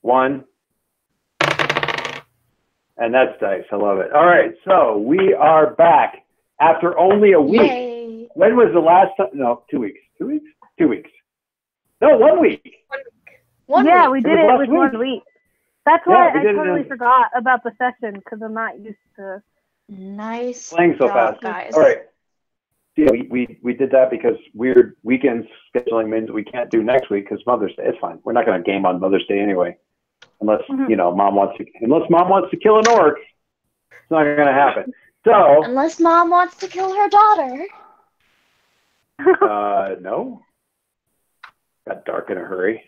1. And that's dice. I love it. All right, so we are back after only a week. Yay. When was the last time? No, 2 weeks. 2 weeks? 2 weeks. No, 1 week. 1 yeah, week. we did it with 1 week. That's why I totally forgot about the session, because I'm not used to nice playing so job, fast. guys. All right. Yeah, we did that because weird weekend scheduling means we can't do next week because Mother's Day. It's fine. We're not going to game on Mother's Day anyway, unless you know Mom wants to kill an orc. It's not going to happen. So unless Mom wants to kill her daughter. No. Got dark in a hurry.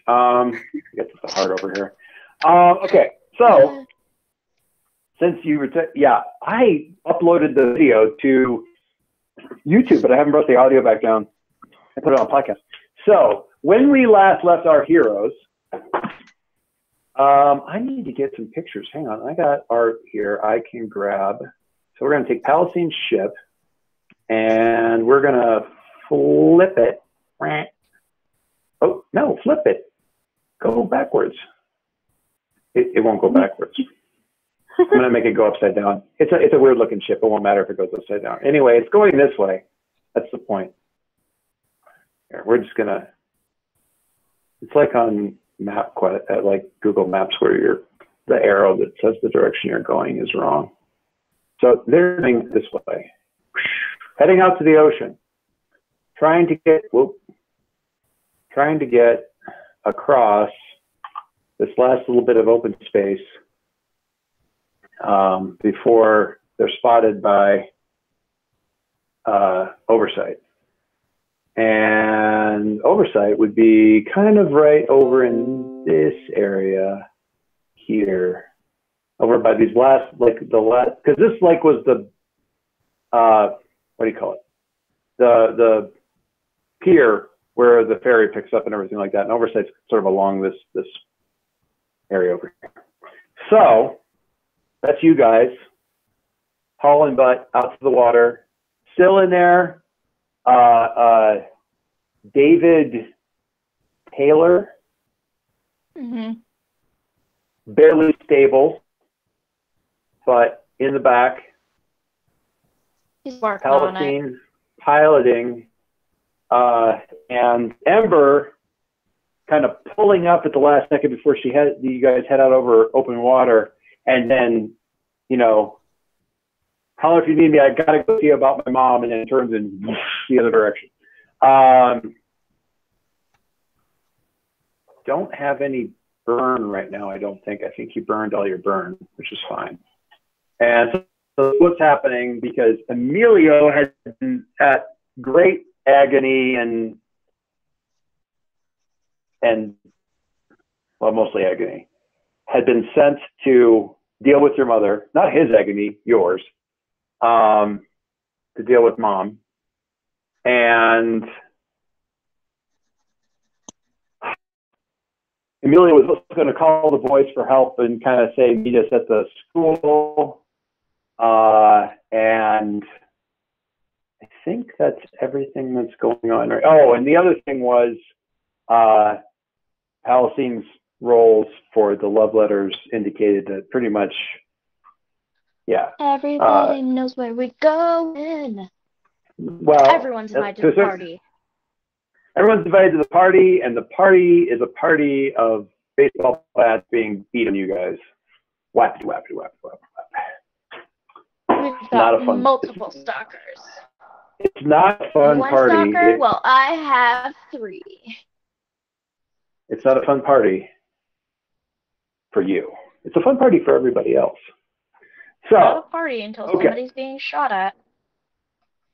Get the heart over here. Okay, so since you were, I uploaded the video to YouTube, but I haven't brought the audio back down. I put it on a podcast. So when we last left our heroes, I need to get some pictures. Hang on, I got art here I can grab. So we're going to take Palacine's ship, and we're going to flip it. Oh, no, flip it. Go backwards. It won't go backwards. I'm going to make it go upside down. It's a weird looking ship. It won't matter if it goes upside down. Anyway, it's going this way. That's the point. Here, we're just going to, it's like on like Google Maps where the arrow that says the direction you're going is wrong. So they're going this way. Heading out to the ocean. Trying to get across this last little bit of open space before they're spotted by Oversight. And Oversight would be kind of right over in this area here, over by these because this like was the, what do you call it? The pier where the ferry picks up and everything like that. And Oversight's sort of along this area over here. So that's you guys hauling butt out to the water. Still in there, David Taylor, barely stable, but in the back. He's working on it. Piloting, and Ember kind of pulling up at the last second before you guys head out over open water, and then, you know, holler if you need me, I gotta go see about my mom, and then it turns in the other direction. Don't have any burn right now, I don't think. I think you burned all your burn, which is fine. And so what's happening, because Emilio has been at great agony and well, mostly agony, had been sent to deal with your mother, not his agony, yours, to deal with Mom. And Emilio was going to call the boys for help and kind of say, meet us at the school. And I think that's everything that's going on. Right. Oh, and the other thing was Palacine's roles for the love letters indicated that pretty much, yeah. Everybody knows where we're going. Well, everyone's invited to the party. Everyone's invited to the party, and the party is a party of baseball bats being beat on you guys. Whappy, whappy, whappy, whappy, whappy. We've got multiple stalkers. It's not a fun party. One stalker? Well, I have 3. It's not a fun party for you. It's a fun party for everybody else. So, not a party until somebody's being shot at.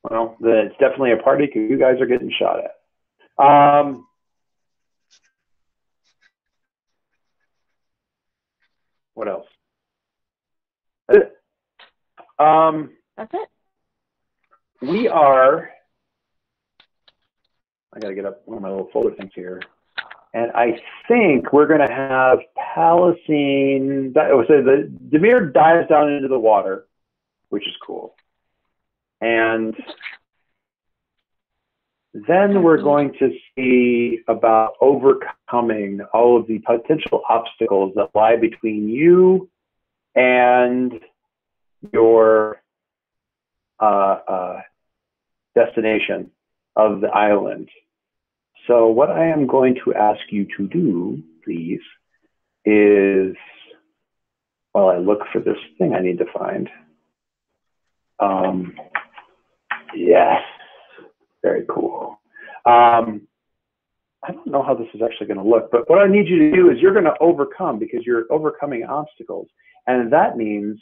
Well, then it's definitely a party because you guys are getting shot at. What else? That's it. That's it. We are, I got to get up one of my little folder things here. And I think we're going to have Palacine, so the Demir dives down into the water, which is cool. And Then we're going to see about overcoming all of the potential obstacles that lie between you and your destination of the island. So what I am going to ask you to do, please, is, while I look for this thing I need to find. Yes, very cool. I don't know how this is actually going to look, but what I need you to do is you're going to overcome, because you're overcoming obstacles. And that means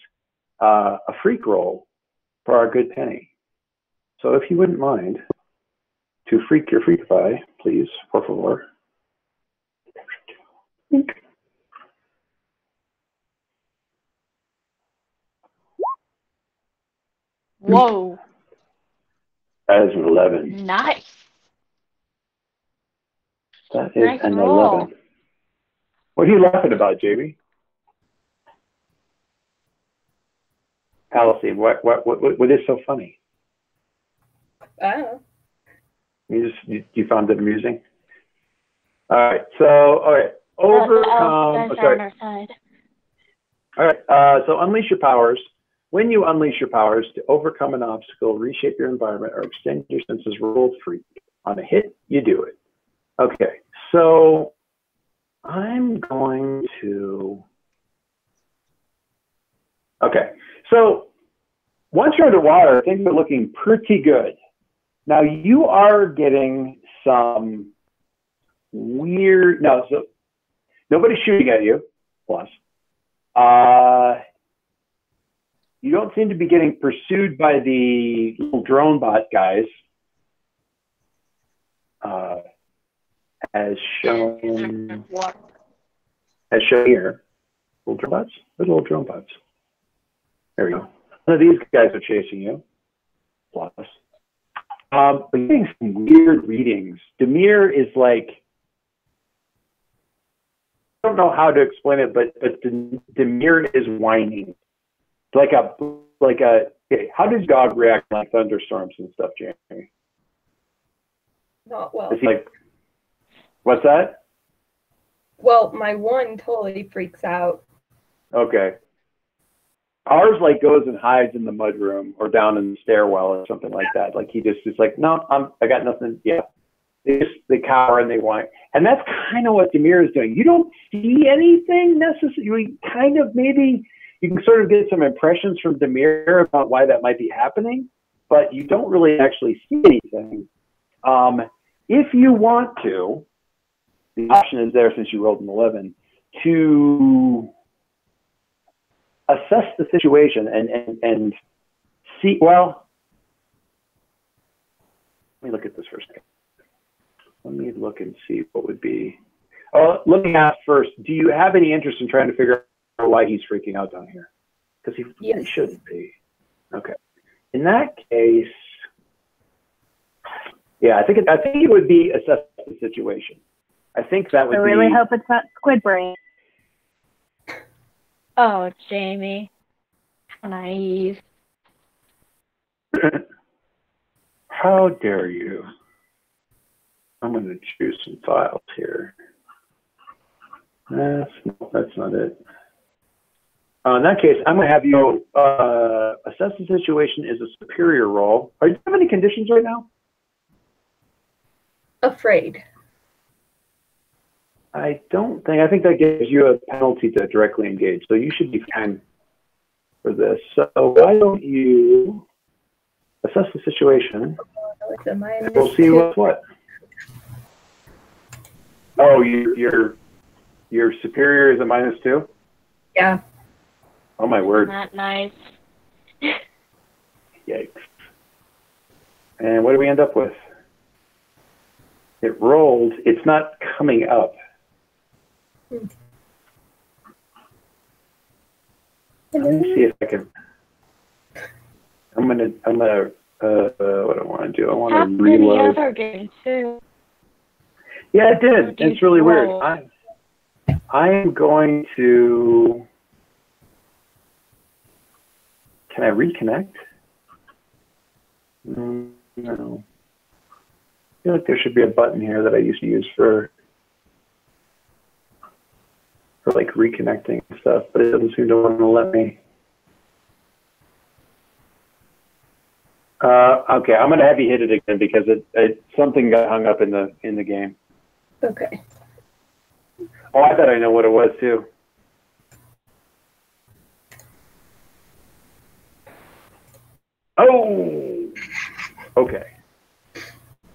a freak roll for our good Penny. So if you wouldn't mind to freak your freak by, please, por favor. Whoa. That is an 11. Nice. That is an 11. What are you laughing about, JB? Palacine, what is so funny? I don't know. You found it amusing? All right, so, overcome. All right, so unleash your powers. When you unleash your powers to overcome an obstacle, reshape your environment, or extend your senses, roll free. On a hit, you do it. Okay, so I'm going to... Okay, so once you're underwater, things are looking pretty good. Now you are getting some weird... No, so nobody's shooting at you, plus. You don't seem to be getting pursued by the little drone bot guys, as shown here. Little drone bots? Where's the little drone bots? There we go. None of these guys are chasing you. Plus. But you're getting some weird readings. Demir is like, I don't know how to explain it, but Demir is whining. Like a, okay, how does dog react like thunderstorms and stuff, Jamie? Not well. Is he like, what's that? Well, my one totally freaks out. Okay. Ours like goes and hides in the mudroom or down in the stairwell or something like that. Like he just is like, no, I got nothing. Yeah. They cower and they whine. And that's kind of what Demir is doing. You don't see anything necessarily. Kind of maybe you can sort of get some impressions from Demir about why that might be happening, but you don't really actually see anything. If you want to, the option is there since you rolled an 11 to assess the situation and see, well, let me look at this for a second. Let me look and see what would be. Oh, let me ask first, do you have any interest in trying to figure out why he's freaking out down here? Because he really shouldn't be. Okay. In that case, yeah, I think it would be assess the situation. I think that would be. I really hope it's not squid brain. Oh, Jamie. How naive. How dare you? I'm going to choose some files here. That's not it. In that case, I'm going to have you assess the situation as a superior roll. Do you have any conditions right now? Afraid. I think that gives you a penalty to directly engage, so you should be fine for this. So why don't you assess the situation? We'll see what's what. Oh, your superior is a -2? Yeah. Oh my word. Not nice. Yikes. And what do we end up with? It rolled. It's not coming up. Let me see if I can. I'm gonna. What do I want to do? I want to reload. Happened the other game too. Yeah, it did. It's really weird. I am going to. Can I reconnect? No. feel like there should be a button here that I used to use for like reconnecting stuff, but it doesn't seem to want to let me. Okay, I'm gonna have you hit it again because something got hung up in the game. Okay. Oh, I bet I know what it was too. Oh, okay.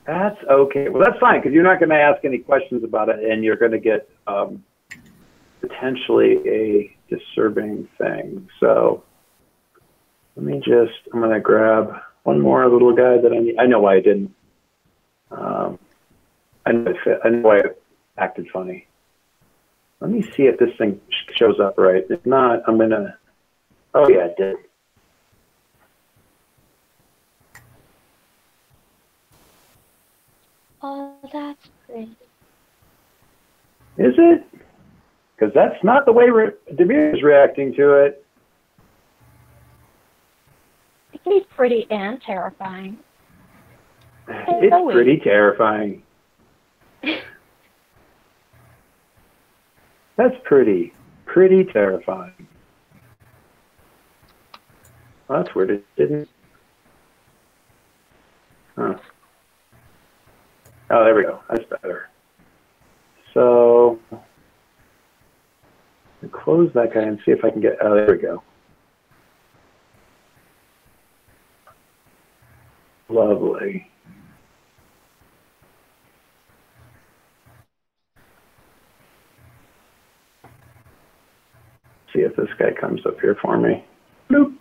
That's okay. Well, that's fine because you're not going to ask any questions about it, and you're going to get potentially a disturbing thing. So let me just, I'm going to grab one more little guy that I need. I know why I didn't. I know why it acted funny. Let me see if this thing shows up right. If not, I'm going to, oh yeah, it did. Oh, that's great. Is it? Because that's not the way Demir is reacting to it. It can be pretty and terrifying. It's pretty terrifying. That's pretty terrifying. Well, that's weird. It didn't. Huh. Oh, there we go. That's better. So, I'll close that guy and see if I can get. Oh, there we go. Lovely. See if this guy comes up here for me. Nope.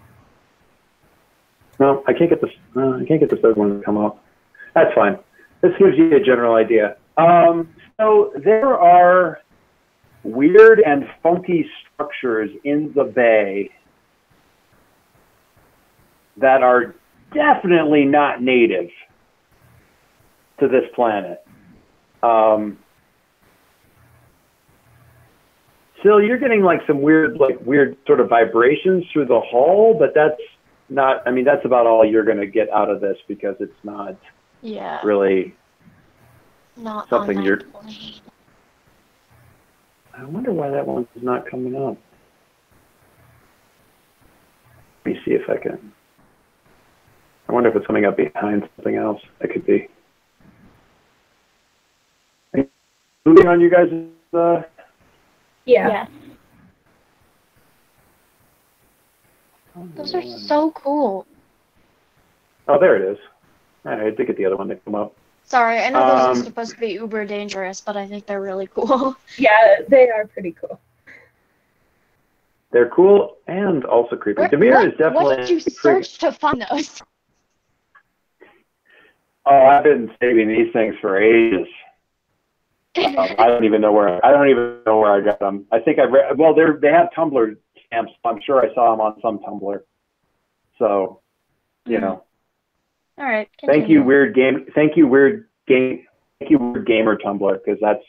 No, I can't get this. I can't get this other one to come up. That's fine. This gives you a general idea. So there are weird and funky structures in the bay that are definitely not native to this planet. Still, you're getting like some weird sort of vibrations through the hull, but that's not, I mean, that's about all you're going to get out of this because it's not really not something you're. plane. I wonder why that one's not coming up. Let me see if I can. I wonder if it's coming up behind something else. That could be. Moving on, you guys. Yeah. Yes. Those are so cool. Oh, there it is. I did get the other one to come up. Sorry, I know those are supposed to be uber dangerous, but I think they're really cool. Yeah, they are pretty cool. They're cool and also creepy. Demir is definitely. What did you search to find those? Oh, I've been saving these things for ages. I don't even know where I got them. I think I read. Well, they have Tumblr stamps. I'm sure I saw them on some Tumblr. So, you know. All right. Continue. Thank you, weird game. Thank you, weird gamer Tumblr, because that's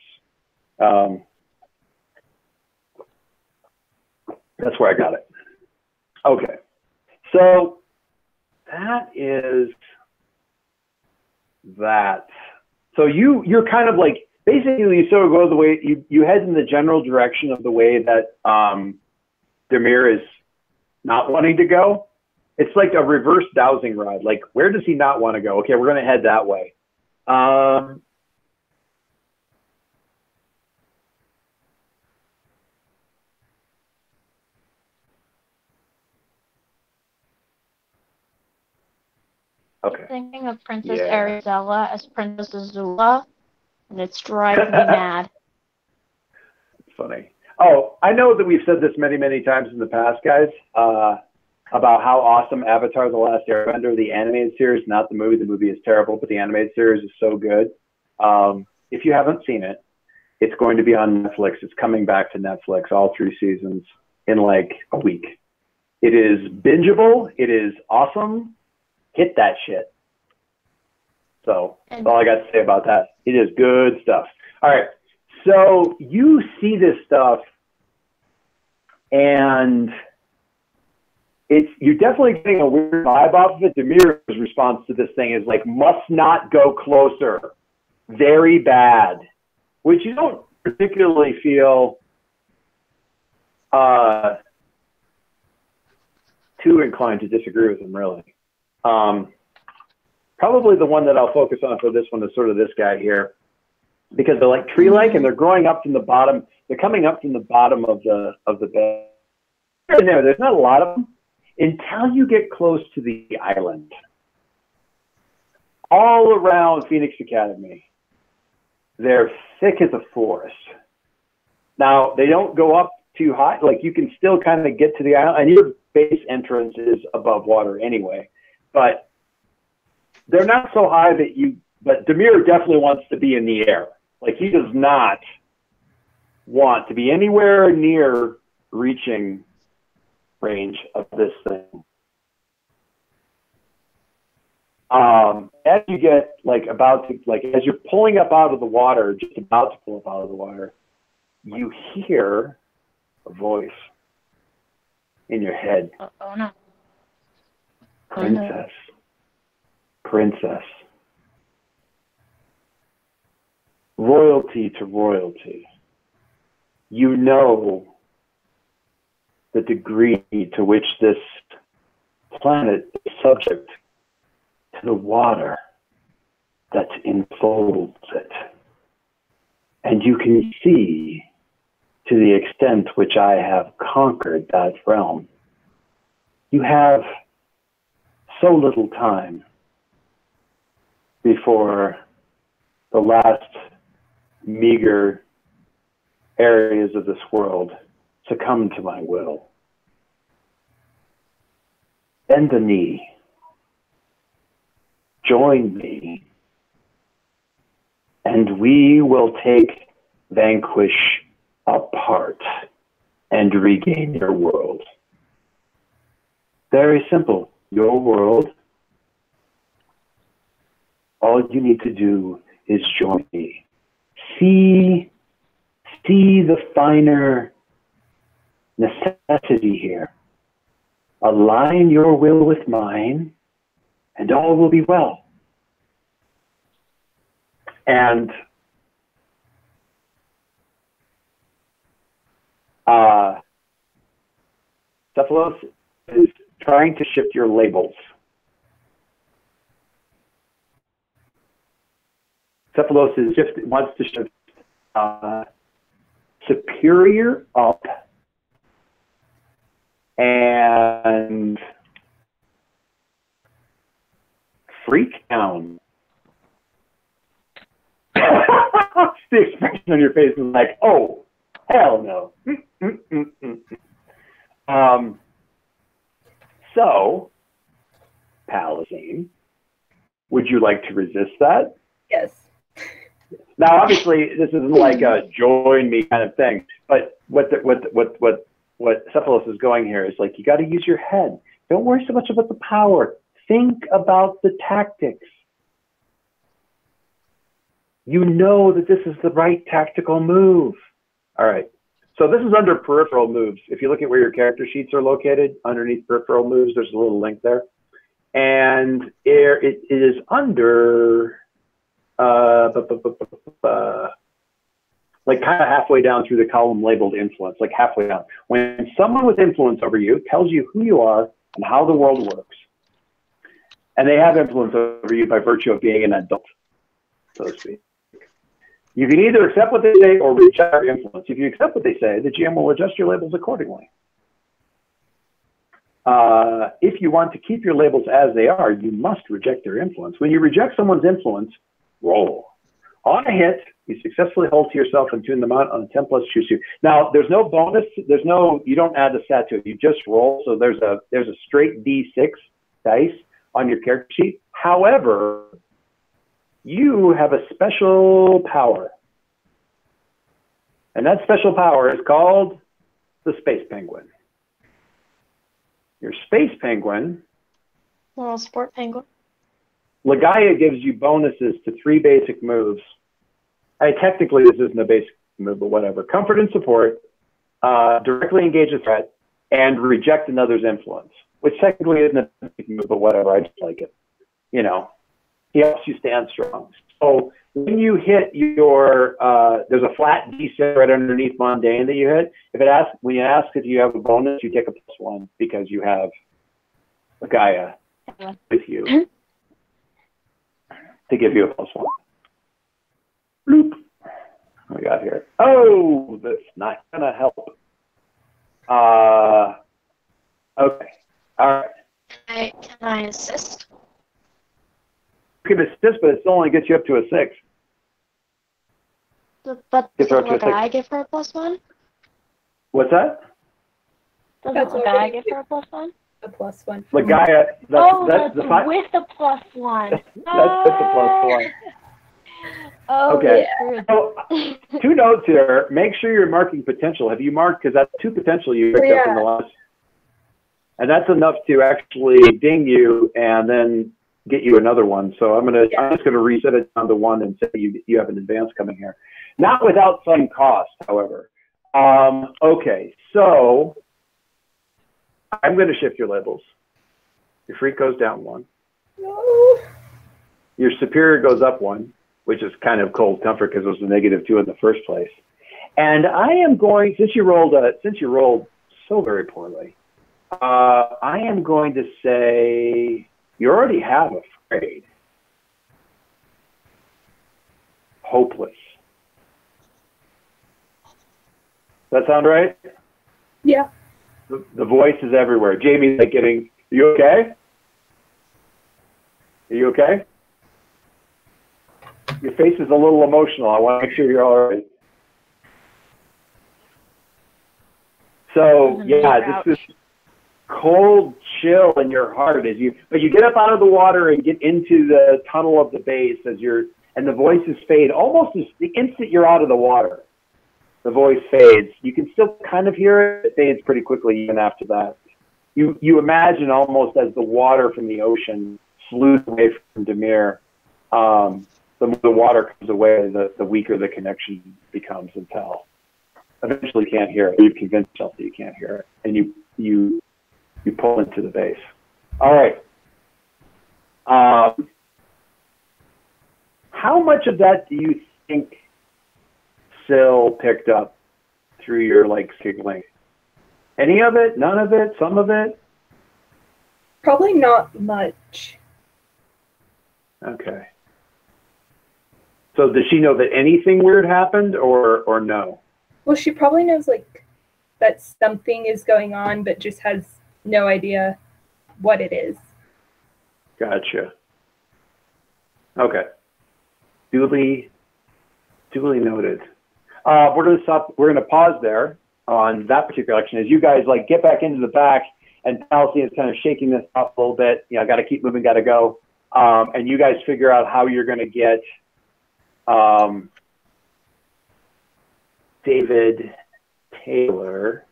where I got it. Okay, so that is that. So you're kind of like basically you sort of go the way you head in the general direction of the way that Demir is not wanting to go. It's like a reverse dowsing rod. Like, where does he not want to go? Okay, we're going to head that way. Okay. Thinking of Princess Arizella as Princess Azula, and it's driving me mad. It's funny. Oh, I know that we've said this many, many times in the past, guys, about how awesome Avatar: The Last Airbender, the animated series, not the movie. The movie is terrible, but the animated series is so good. If you haven't seen it, it's going to be on Netflix. It's coming back to Netflix, all 3 seasons, in like a week. It is bingeable. It is awesome. Hit that shit. So that's all I got to say about that. It is good stuff. All right. So you see this stuff, and you're definitely getting a weird vibe off of it. Demir's response to this thing is like, must not go closer. very bad, which you don't particularly feel too inclined to disagree with him, really. Probably the one that I'll focus on for this one is sort of this guy here, because they're like tree-like and they're growing up from the bottom. They're coming up from the bottom of the bed. There's not a lot of them until you get close to the island. All around Phoenix Academy, they're thick as a forest. Now, they don't go up too high. Like, you can still kind of get to the island, and your base entrance is above water anyway. But they're not so high that but Demir definitely wants to be in the air. Like, he does not want to be anywhere near reaching range of this thing. As you get as you're pulling up out of the water, just about to pull up out of the water, you hear a voice in your head. Oh no. Princess. Princess. Royalty to royalty. You know the degree to which this planet is subject to the water that enfolds it. And you can see to the extent which I have conquered that realm. You have so little time before the last meager areas of this world succumb to my will. Bend the knee. Join me, and we will take Vanquish apart and regain your world. Very simple. Your world. All you need to do is join me. See the finer necessity here. Align your will with mine, and all will be well. And Encephalos is trying to shift your labels. Encephalos wants to shift superior up and freak down. The expression on your face is like, oh, hell no. So, Palacine, would you like to resist that? Yes. Now, obviously, this isn't like a join me kind of thing, but what Encephalos is going here is like, you got to use your head. Don't worry so much about the power. Think about the tactics. You know that this is the right tactical move. All right. So this is under peripheral moves. If you look at where your character sheets are located, underneath peripheral moves, there's a little link there. And it is under, like kind of halfway down through the column labeled influence, like halfway down. When someone with influence over you tells you who you are and how the world works, and they have influence over you by virtue of being an adult, so to speak. You can either accept what they say or reject their influence. If you accept what they say, the GM will adjust your labels accordingly. If you want to keep your labels as they are, you must reject their influence. When you reject someone's influence, roll. On a hit, you successfully hold to yourself and tune them out. On a 10 plus, choose you. Now, there's no bonus. You don't add the stat to it. You just roll. So there's a straight D6 dice on your character sheet. However, you have a special power. And that special power is called the Space Penguin. Your Space Penguin, Little sport penguin. Legaia gives you bonuses to 3 basic moves. Technically, this isn't a basic move, but whatever. Comfort and support, directly engage a threat, and reject another's influence, which technically isn't a basic move, but whatever. I just like it. You know. He helps you stand strong. So when you hit your, there's a flat D6 right underneath mundane that you hit. When you ask if you have a bonus, you take a +1 because you have a Gaia with you to give you a +1. Bloop. What we got here? Oh, that's not gonna help. Okay. All right. Can I assist? You can assist, but it still only gets you up to a 6. But doesn't the guy give her a +1? What's that? Doesn't the guy give her a +1? A +1. The Gaia. That's the with the +1. That's with the +1. Oh, okay. Yeah. So, 2 notes here. Make sure you're marking potential. Have you marked? Because that's 2 potential you picked up in the last. And that's enough to actually ding you and then get you another one. So I'm just gonna reset it down to 1 and say you have an advance coming here. Not without some cost, however. Okay, so I'm gonna shift your labels. Your freak goes down 1. No. Your superior goes up 1, which is kind of cold comfort because it was a -2 in the first place. And I am going, since you rolled so very poorly, I am going to say you already have afraid. Hopeless. Does that sound right? Yeah. The voice is everywhere. Jamie's like getting, you okay? Are you okay? Your face is a little emotional. I want to make sure you're all right. So, yeah, this is cold chill in your heart but you get up out of the water and get into the tunnel of the base and the voices fade almost as the instant you're out of the water. The voice fades. You can still kind of hear it. It fades pretty quickly even after that. You imagine almost as the water from the ocean slews away from Demir, the more the water comes away, the weaker the connection becomes until eventually you can't hear it. You've convinced yourself that you can't hear it, and you pull into the base. All right. How much of that do you think Syl picked up through your signaling? Any of it? None of it? Some of it? Probably not much. Okay. So does she know that anything weird happened or no? Well, she probably knows that something is going on, but just has no idea what it is. Gotcha. Okay. Duly noted. We're gonna stop. We're gonna pause there on that particular action as you guys get back into the back, and Palacine is kind of shaking this up a little bit. Got to keep moving, got to go. And you guys figure out how you're gonna get David Taylor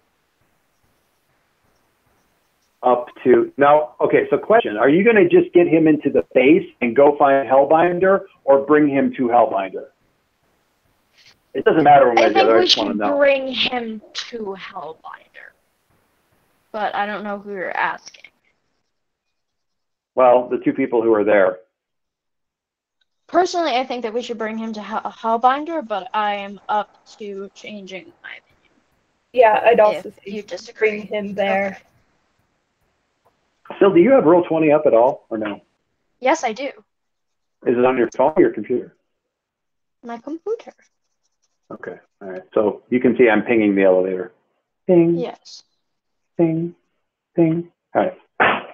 up to now. Okay, so question: are you going to just get him into the base and go find Hellbinder, or bring him to Hellbinder? It doesn't matter one way or the other. I just want to know. Bring him to Hellbinder, but I don't know who you're asking. Well, the 2 people who are there. Personally, I think that we should bring him to Hellbinder, but I am up to changing my opinion. Yeah, I'd also say you disagree. Bring him there. Okay. Phil, do you have Roll20 up at all, or no? Yes, I do. Is it on your phone or your computer? My computer. Okay, all right. So you can see I'm pinging the elevator. Ping. Yes. Ping. Ping. All right.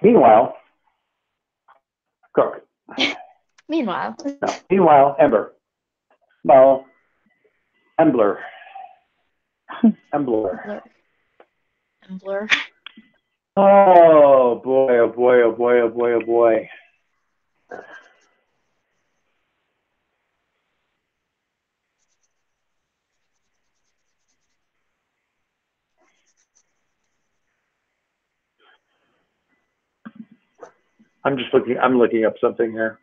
Meanwhile, Cook. Meanwhile. No. Meanwhile, Ember. Well, Embler. Embler. Embler. Oh boy, oh boy, oh boy, oh boy, oh boy. I'm looking up something here.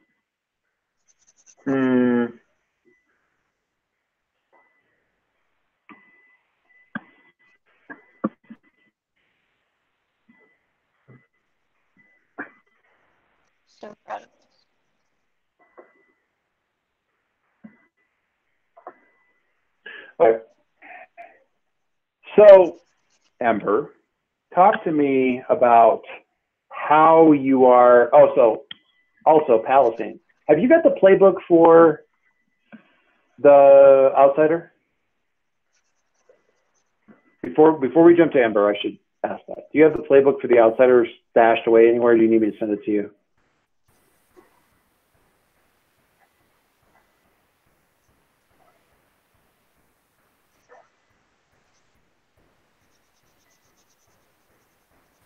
So proud of this. So, Ember, talk to me about how you are. Also, Palacine. Have you got the playbook for the Outsider? Before we jump to Ember, I should ask that. Do you have the playbook for the Outsider stashed away anywhere? Or do you need me to send it to you?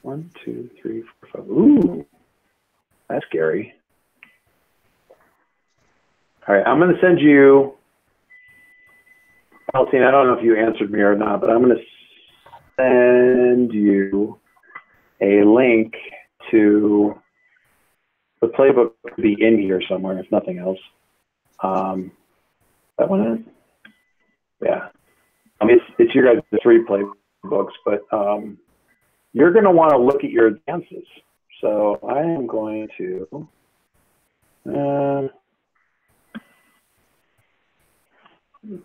One, two, three, four, five. Ooh, that's scary. All right, I'm going to send you, Palacine, I don't know if you answered me or not, but I'm going to send you a link to the playbook to be in here somewhere, if nothing else. That one is? Yeah. I mean, it's your guys' 3 playbooks, but you're going to want to look at your advances. So I am going to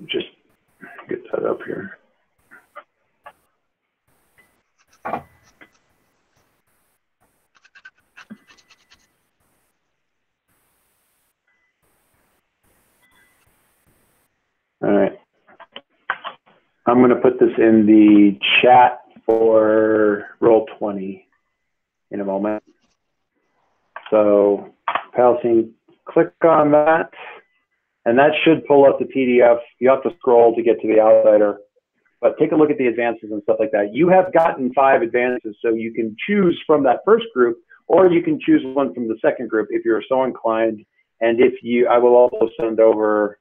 just get that up here. All right. I'm going to put this in the chat for Roll20 in a moment. So, Palacine, click on that, and that should pull up the PDF. You have to scroll to get to the Outsider, but take a look at the advances and stuff like that. You have gotten 5 advances, so you can choose from that first group, or you can choose one from the second group if you're so inclined. And if you, I will also send over.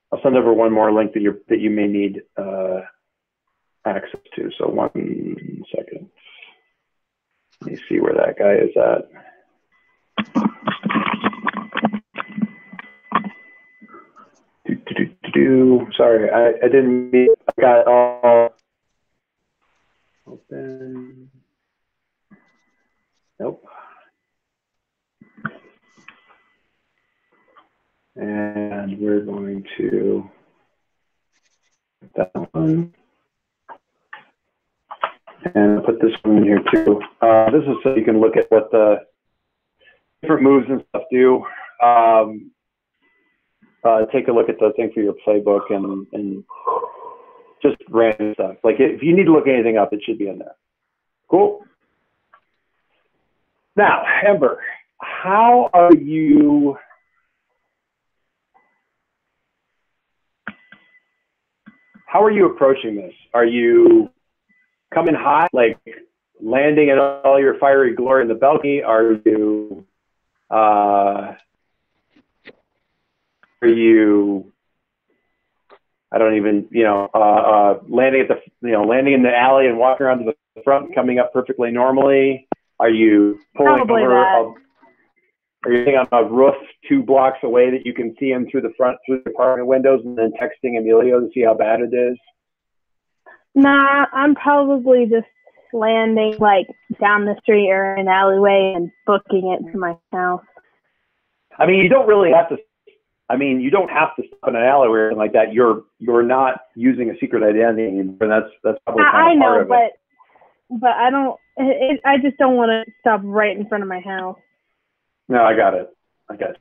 I'll send over one more link that you may need access to. So 1 second. Let me see where that guy is at. Sorry, I didn't mean, I got all open. Nope. And we're going to that one. And put this one in here too. This is so you can look at what the different moves and stuff do. Take a look at the thing for your playbook and just random stuff. Like if you need to look anything up, it should be in there. Cool. Now, Ember, how are you? How are you approaching this? Are you coming hot, like landing at all your fiery glory in the balcony? Are you I don't even, landing at the, landing in the alley and walking around to the front and coming up perfectly normally? Are you pulling Probably over? that. Are you sitting on a roof 2 blocks away that you can see in through the apartment windows and then texting Emilio to see how bad it is? Nah, I'm probably just landing like down the street or an alleyway and booking it to my house. I mean, you don't really have to. I mean, you don't have to stop in an alley or anything like that. You're not using a secret identity anymore, and that's probably kind of part of it. But I don't. I just don't want to stop right in front of my house. No, I got it. Okay,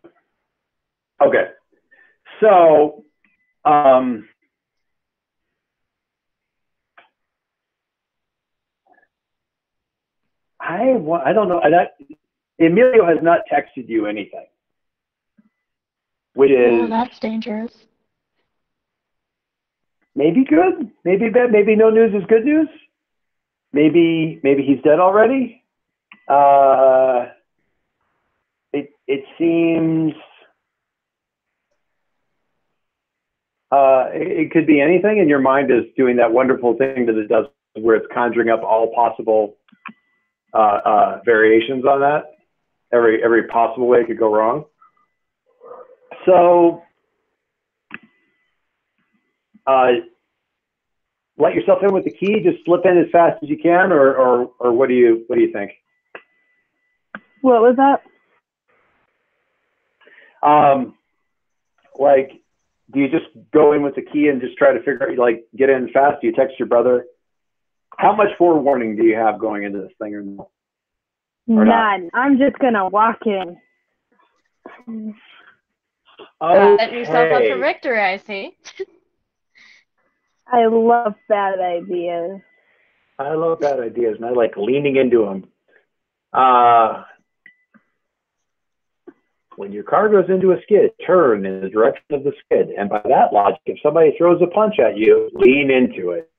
so I don't know. Emilio has not texted you anything, which is that's dangerous. Maybe good, maybe bad, maybe no news is good news. Maybe he's dead already. It seems it could be anything, and your mind is doing that wonderful thing that it does, where it's conjuring up all possible variations on that. Every possible way it could go wrong. So let yourself in with the key. Just slip in as fast as you can, or what do you think? What was that? Like do you just go in with the key and just try to figure out, like, get in fast? Do you text your brother? How much forewarning do you have going into this thing, or no? None. I'm just gonna walk in. Set yourself up for victory, I see. I love bad ideas. I love bad ideas, and I like leaning into them. When your car goes into a skid, turn in the direction of the skid. And by that logic, if somebody throws a punch at you, lean into it.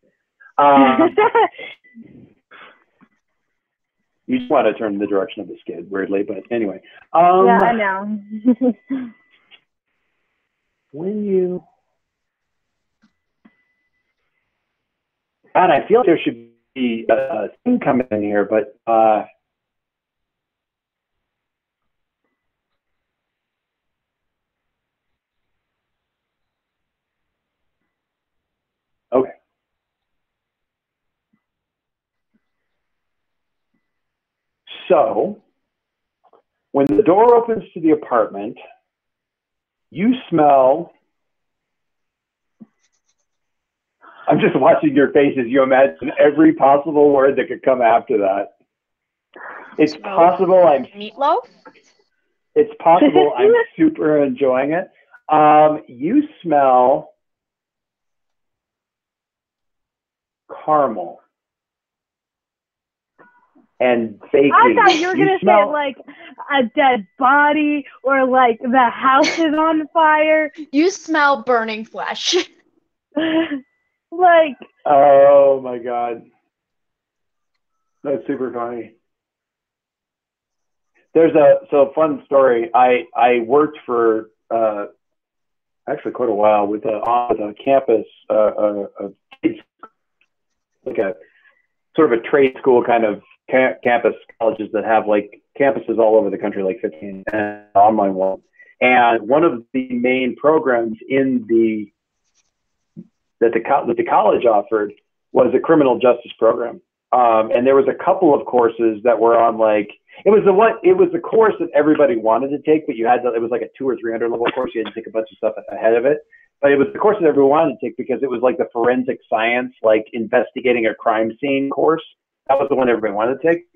You just want to turn in the direction of the skid, weirdly, but anyway. Yeah, I know. When you... God, I feel like there should be a thing coming in here, but... Okay. So, when the door opens to the apartment, you smell... I'm just watching your faces. You imagine every possible word that could come after that. It's possible I'm... Meatloaf? It's possible I'm super enjoying it. You smell... caramel and baking. I thought you were going to say like a dead body or like the house is on fire. You smell burning flesh. Like, oh my God. That's super funny. There's a fun story. I worked for actually quite a while with a campus, like a sort of a trade school kind of campus, colleges that have like campuses all over the country, like 15 and online one. And one of the main programs that the college offered was a criminal justice program. And there was a couple of courses that were on like, it was the course that everybody wanted to take, but you had to, it was like a 200 or 300 level course. You had to take a bunch of stuff ahead of it. But it was the course that everyone wanted to take because it was like the forensic science, like investigating a crime scene course. That was the one everybody wanted to take.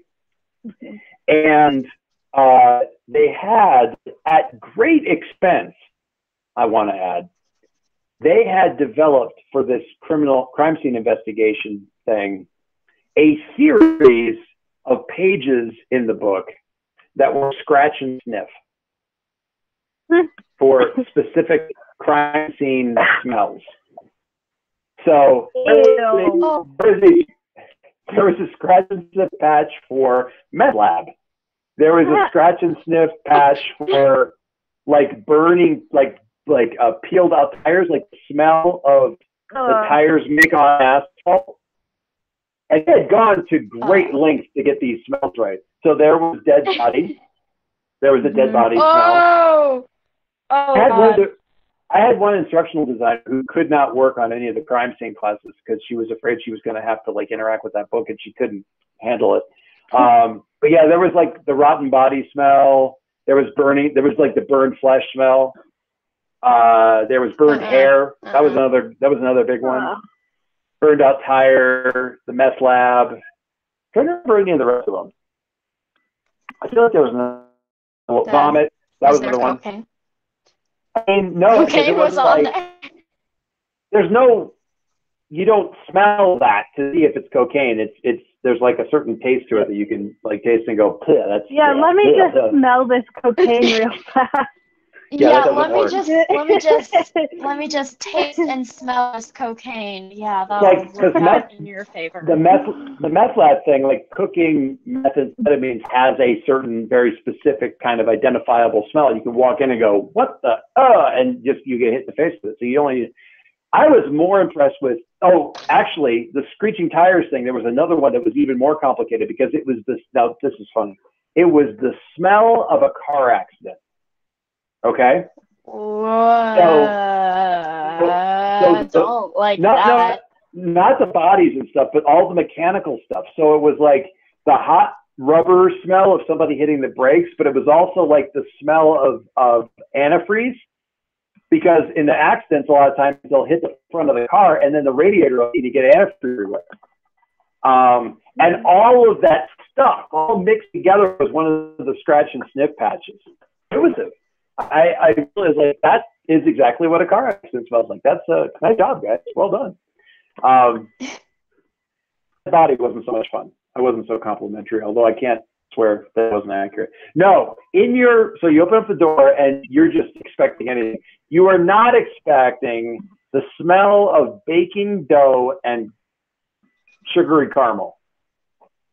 Okay. And they had, at great expense, I want to add, they had developed for this crime scene investigation thing a series of pages in the book that were scratch and sniff for specific crime scene smells. So there was a scratch and sniff patch for meth lab. There was a scratch and sniff patch for like burning, like peeled out tires, like the smell of the tires make on asphalt. And they had gone to great lengths to get these smells right. So there was dead body. There was a dead body smell. I had one instructional designer who could not work on any of the crime scene classes because she was afraid she was going to have to like interact with that book and she couldn't handle it. But yeah, there was like the rotten body smell. There was burning. There was like the burned flesh smell. There was burned hair. That was another big one. Burned out tire. The meth lab. I'm trying to remember any of the rest of them. I feel like there was vomit. That was another one. Okay. I mean, no. Cocaine was on there. There's no. You don't smell that to see if it's cocaine. There's like a certain taste to it that you can like taste and go, that's let me just smell this cocaine real fast. Yeah, let me just taste and smell this cocaine. Yeah, that'll work out in your favor. The meth lab thing, like cooking methamphetamines, has a certain very specific kind of identifiable smell. You can walk in and go, what the and just you get hit in the face with it. So I was more impressed with, actually, the screeching tires thing. There was another one that was even more complicated because it was this. Now this is funny. It was the smell of a car accident. Okay. Don't like that. Not the bodies and stuff, but all the mechanical stuff. So it was like the hot rubber smell of somebody hitting the brakes, but it was also like the smell of antifreeze. because in the accidents, a lot of times they'll hit the front of the car and then the radiator will need to get air everywhere. And all of that stuff all mixed together was one of the scratch and sniff patches. It was I realized like that is exactly what a car accident smells like. That's a nice job, guys. Well done. The body wasn't so much fun. I wasn't so complimentary, although I can't swear that wasn't accurate. No, so you open up the door and you're just expecting anything. You are not expecting the smell of baking dough and sugary caramel,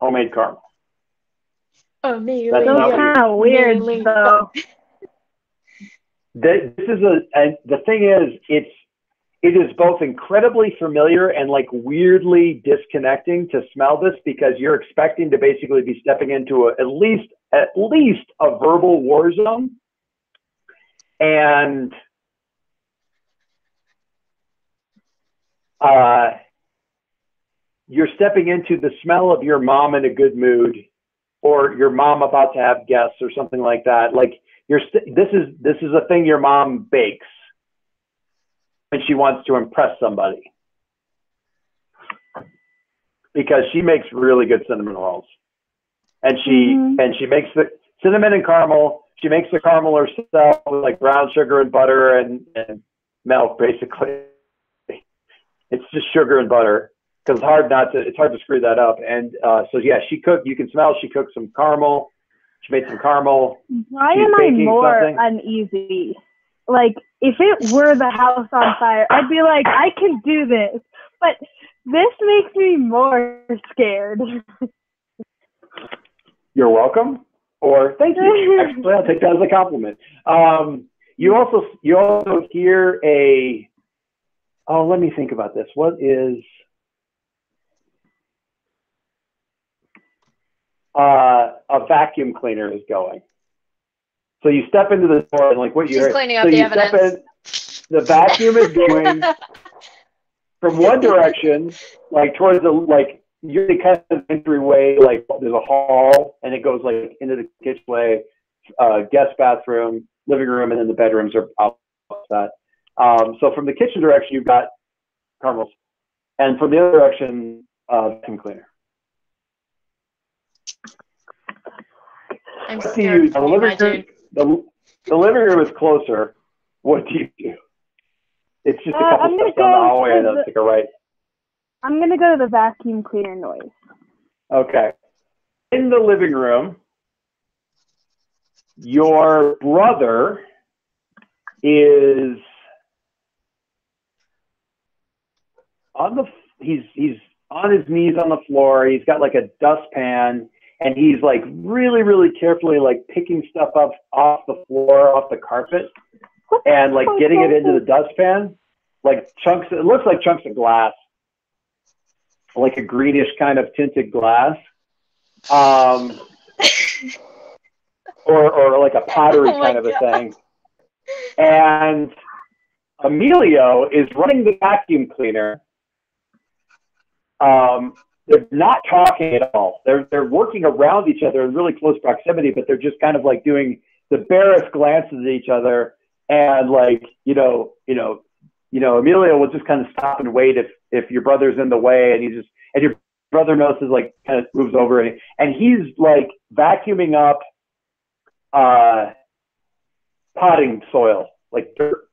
homemade caramel. Oh, me. That's kind of weird, though. This is and the thing is, it is both incredibly familiar and like weirdly disconnecting to smell this, because you're expecting to basically be stepping into at least a verbal war zone. And you're stepping into the smell of your mom in a good mood, or your mom about to have guests or something like that. Like this is a thing your mom bakes when she wants to impress somebody, because she makes really good cinnamon rolls, and she makes the cinnamon and caramel. She makes the caramel herself with like brown sugar and butter and milk, basically. It's just sugar and butter, because it's hard to screw that up. And so yeah, she cooked. You can smell she cooked some caramel. She made some caramel. Why am I more uneasy? Like, if it were the house on fire, I'd be like, I can do this. But this makes me more scared. You're welcome, or thank you. Actually, I'll take that as a compliment. You also hear let me think about this. What is a vacuum cleaner is going. So you step into the door and like what you heard. Cleaning up the evidence. The vacuum is going from one direction, like towards usually kind of entryway, like there's a hall, and it goes like into the kitchenway, guest bathroom, living room, and then the bedrooms are outside. So from the kitchen direction, you've got caramels, and from the other direction, vacuum cleaner. I'm scared. The living room is closer. What do you do? It's just a couple steps down the hallway and then take a right. I'm going to go to the vacuum cleaner noise. Okay. In the living room, your brother is he's on his knees on the floor. He's got like a dustpan, and he's like really, really carefully like picking stuff up off the floor, off the carpet, and like getting it into the dustpan, like chunks. It looks like chunks of glass, like a greenish kind of tinted glass, or like a pottery kind of a thing. And Emilio is running the vacuum cleaner. They're not talking at all. They're working around each other in really close proximity, but they're just kind of like doing the barest glances at each other, and like Emilio will just kind of stop and wait if your brother's in the way, and your brother notices, like kind of moves over, and he's like vacuuming up potting soil, like dirt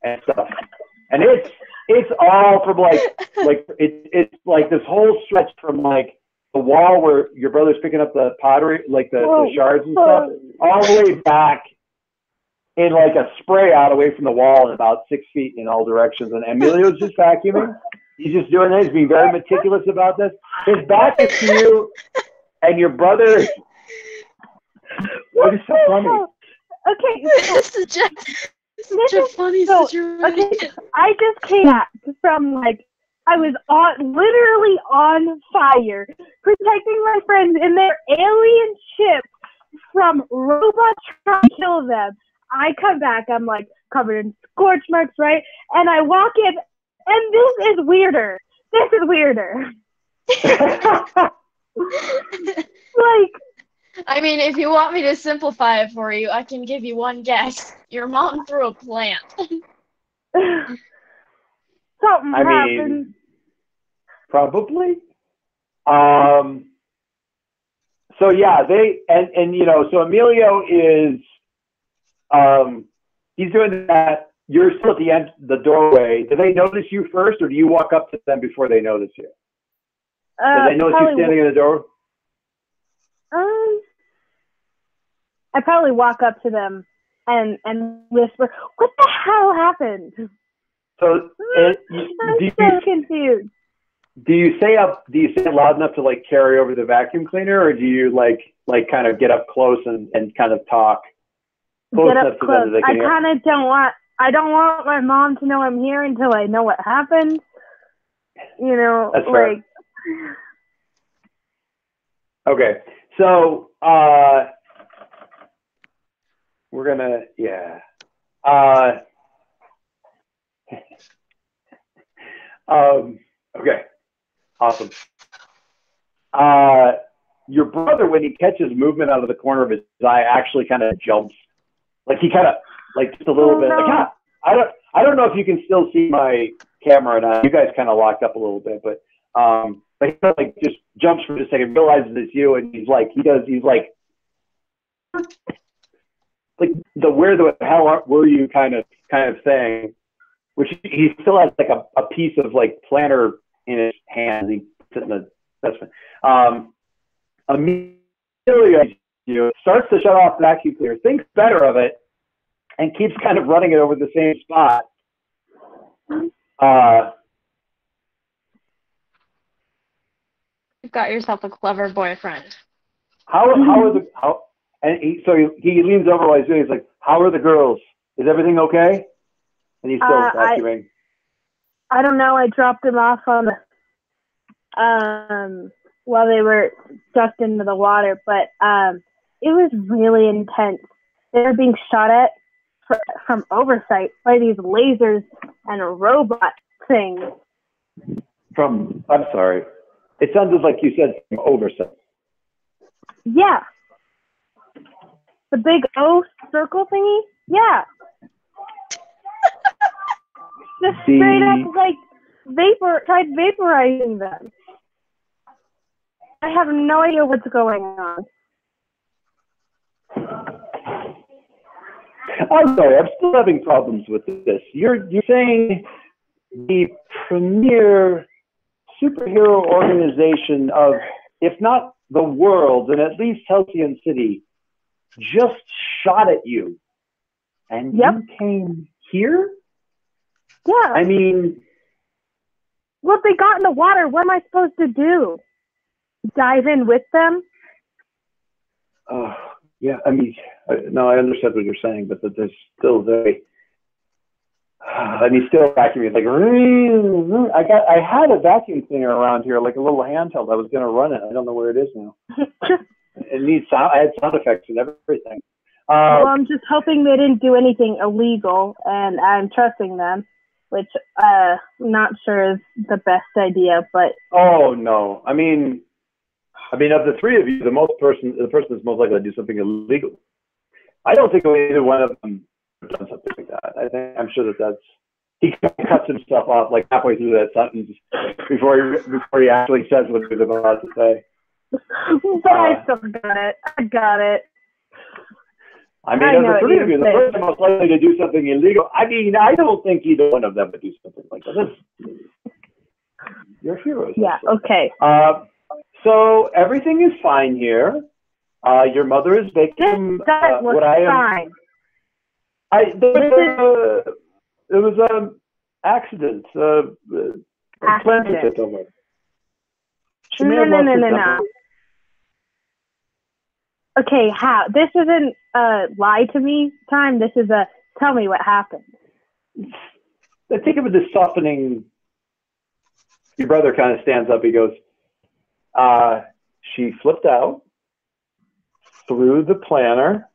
and stuff, and it's all from it's like this whole stretch from like the wall where your brother's picking up the pottery, like the shards and stuff, all the way back in like a spray out away from the wall, about 6 feet in all directions. And Emilio's just vacuuming. He's just doing it. He's being very meticulous about this. His back is to you, and your brother. What is so funny? Okay. Such a funny situation. Okay, I just came back from I was literally on fire, protecting my friends in their alien ship from robots trying to kill them. I come back, I'm like covered in scorch marks, right? And I walk in, and this is weirder. I mean, if you want me to simplify it for you, I can give you one guess. Your mom threw a plant. Something I happened. mean, probably. So yeah, and you know, so Emilio is he's doing that. You're still at the end, the doorway. Do they notice you first, or do you walk up to them before they notice you? Do they notice you standing in the door? I probably walk up to them and whisper, "What the hell happened?" So I'm so confused. Do you say it loud enough to like carry over the vacuum cleaner, or do you like kind of get up close and kind of talk close Get enough up to close. them that they can hear? I don't want my mom to know I'm here until I know what happened. You know, That's fair. like. Okay, so we're gonna okay, awesome. Your brother, when he catches movement out of the corner of his eye, actually kind of jumps. Like he kind of like just a little bit. No. Like, I don't know if you can still see my camera or not. You guys kind of locked up a little bit, but he kind of like just jumps for a second, realizes it's you, and he's like the where the hell were you kind of thing, which he still has like a piece of like planter in his hand. He puts it in the dustbin. Amelia, starts to shut off the vacuum cleaner, thinks better of it, and keeps kind of running it over the same spot. You've got yourself a clever boyfriend. And he leans over while he's doing it. He's like, "How are the girls? Is everything okay?" And he's still vacuuming. I don't know. I dropped them off on the while they were sucked into the water, but it was really intense. They were being shot at from oversight by these lasers and robot things. I'm sorry. It sounded like you said from oversight. Yeah. The big O circle thingy? Yeah. Just straight up like tried vaporizing them. I have no idea what's going on. I'm sorry, I'm still having problems with this. You're saying the premier superhero organization of, if not the world, then at least Halcyon City, just shot at you, and you came here? Yeah. I mean, well, they got in the water. What am I supposed to do? Dive in with them? Yeah, I mean, no, I understand what you're saying, but there's still and he's still vacuuming. Like, I had a vacuum cleaner around here, like a little handheld. I was going to run it. I don't know where it is now. It needs sound. I had sound effects and everything. Well, I'm just hoping they didn't do anything illegal, and I'm trusting them, which I'm not sure is the best idea. But oh no, I mean, of the three of you, the person that's most likely to do something illegal. I don't think either one of them have done something like that. I'm sure that's he cuts himself off like halfway through that sentence before he actually says what he was about to say. But I still got it. I got it. I mean, of the three of you, the person most likely to do something illegal. I mean, I don't think either one of them would do something like that. You're heroes. Yeah. Okay. So everything is fine here. Your mother is baking what I am. Fine. It was an accident. Accident. Over. No. Okay, how? This isn't lie to me time. This is a tell me what happened. I think of it as softening. Your brother kind of stands up. He goes, she flipped out through the planter,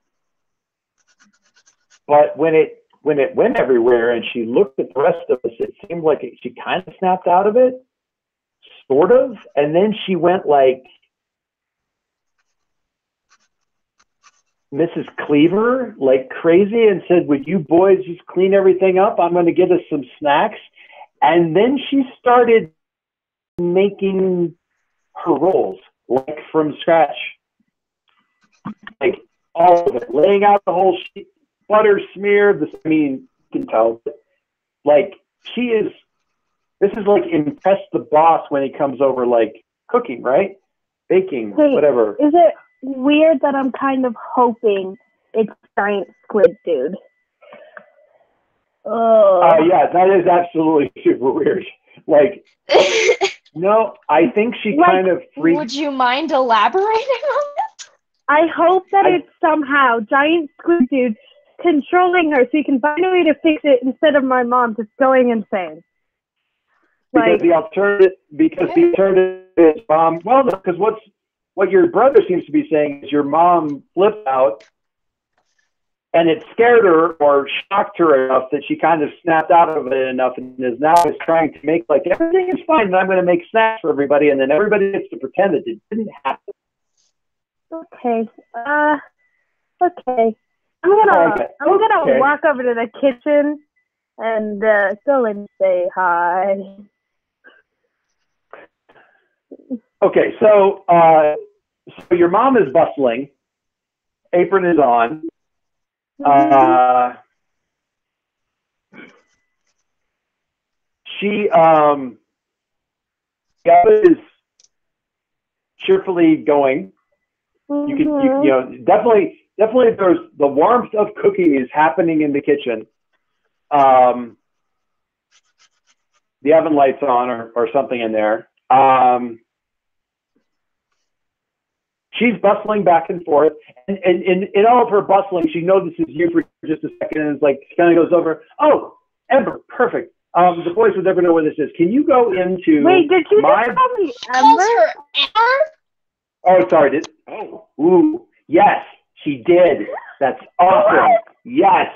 but when it went everywhere and she looked at the rest of us, it seemed like she kind of snapped out of it, sort of, and then she went like Mrs. Cleaver like crazy and said, would you boys just clean everything up? I'm going to get us some snacks. And then she started making her rolls like from scratch. Like all of it, laying out the whole sheet, butter smeared. I mean, you can tell. Like this is like impress the boss when he comes over, like cooking, right? Baking, whatever. Is it weird that I'm kind of hoping it's giant squid dude? Oh, yeah, that is absolutely super weird. Like, no, I think she kind of freaked. Would you mind elaborating on it? I hope that it's somehow giant squid dude controlling her so he can find a way to fix it instead of my mom just going insane. Because the alternative is mom. Well, no, because what your brother seems to be saying is your mom flipped out, and it scared her or shocked her enough that she kind of snapped out of it enough, and is trying to make like everything is fine, and I'm going to make snacks for everybody, and then everybody gets to pretend that it didn't happen. Okay. Okay. I'm gonna walk over to the kitchen and go and say hi. Okay, so your mom is bustling. Apron is on. She is cheerfully going. You know, definitely there's the warmth of cooking is happening in the kitchen. The oven light's on or something in there. She's bustling back and forth, and in all of her bustling, she notices you for just a second, and it's like she kind of goes over. Oh, Ember, perfect. The boys would never know where this is. Can you go into? Wait, did you just call me Ember? Oh, sorry. Ooh, yes, she did. That's awesome. Yes.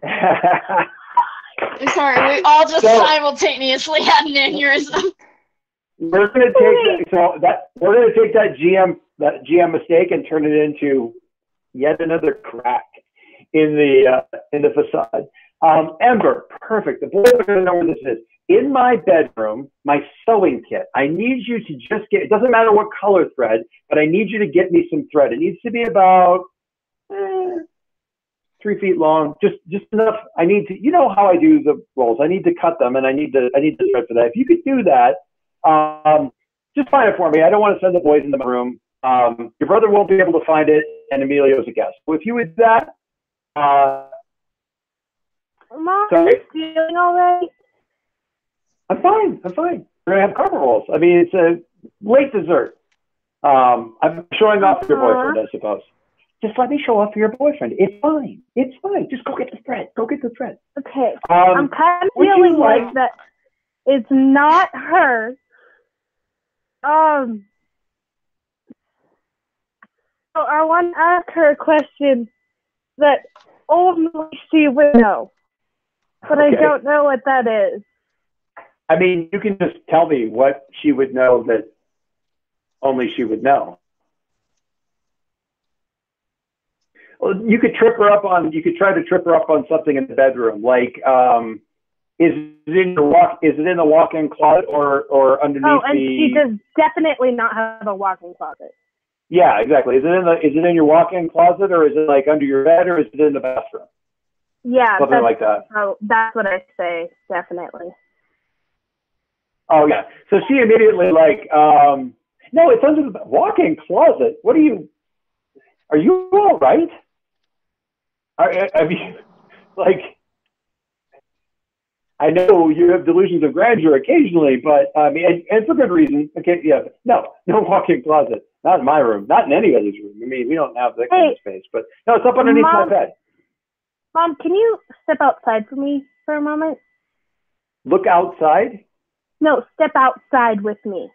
I'm sorry, we all just simultaneously had an aneurysm. We're gonna take that GM mistake and turn it into yet another crack in the facade. Ember, perfect. The boys are gonna know where this is. In my bedroom, my sewing kit. I need you to just get. It doesn't matter what color thread, but I need you to get me some thread. It needs to be about 3 feet long, just enough. I need to. You know how I do the rolls. I need to cut them, and I need the thread for that. If you could do that. Just find it for me. I don't want to send the boys in the room. Your brother won't be able to find it, and Emilio's a guest. So if you would do that, Mom, are you feeling all right? I'm fine. We're gonna have carpet rolls. I mean, it's a late dessert. I'm showing off for your boyfriend, I suppose. Just let me show off for your boyfriend. It's fine. Just go get the thread. Okay. I'm kind of feeling like that. It's not her. So I want to ask her a question that only she would know, but I don't know what that is. I mean, you can just tell me what she would know that only she would know. Well, you could try to trip her up on something in the bedroom, like is it in the walk-in closet or underneath the? Oh, and she does definitely not have a walk-in closet. Yeah, exactly. Is it in your walk-in closet, or is it like under your bed, or is it in the bathroom? Yeah, something like that. Oh, that's what I say, definitely. Oh yeah. So she immediately like, no, it's under the walk-in closet. Are you all right? I mean, like, I know you have delusions of grandeur occasionally, but I mean, and for good reason. Okay, yeah, no walk-in closet. Not in my room. Not in any other's room. I mean, we don't have that kind of space. But no, it's up underneath my bed. Mom, can you step outside for me for a moment? Look outside? No, step outside with me.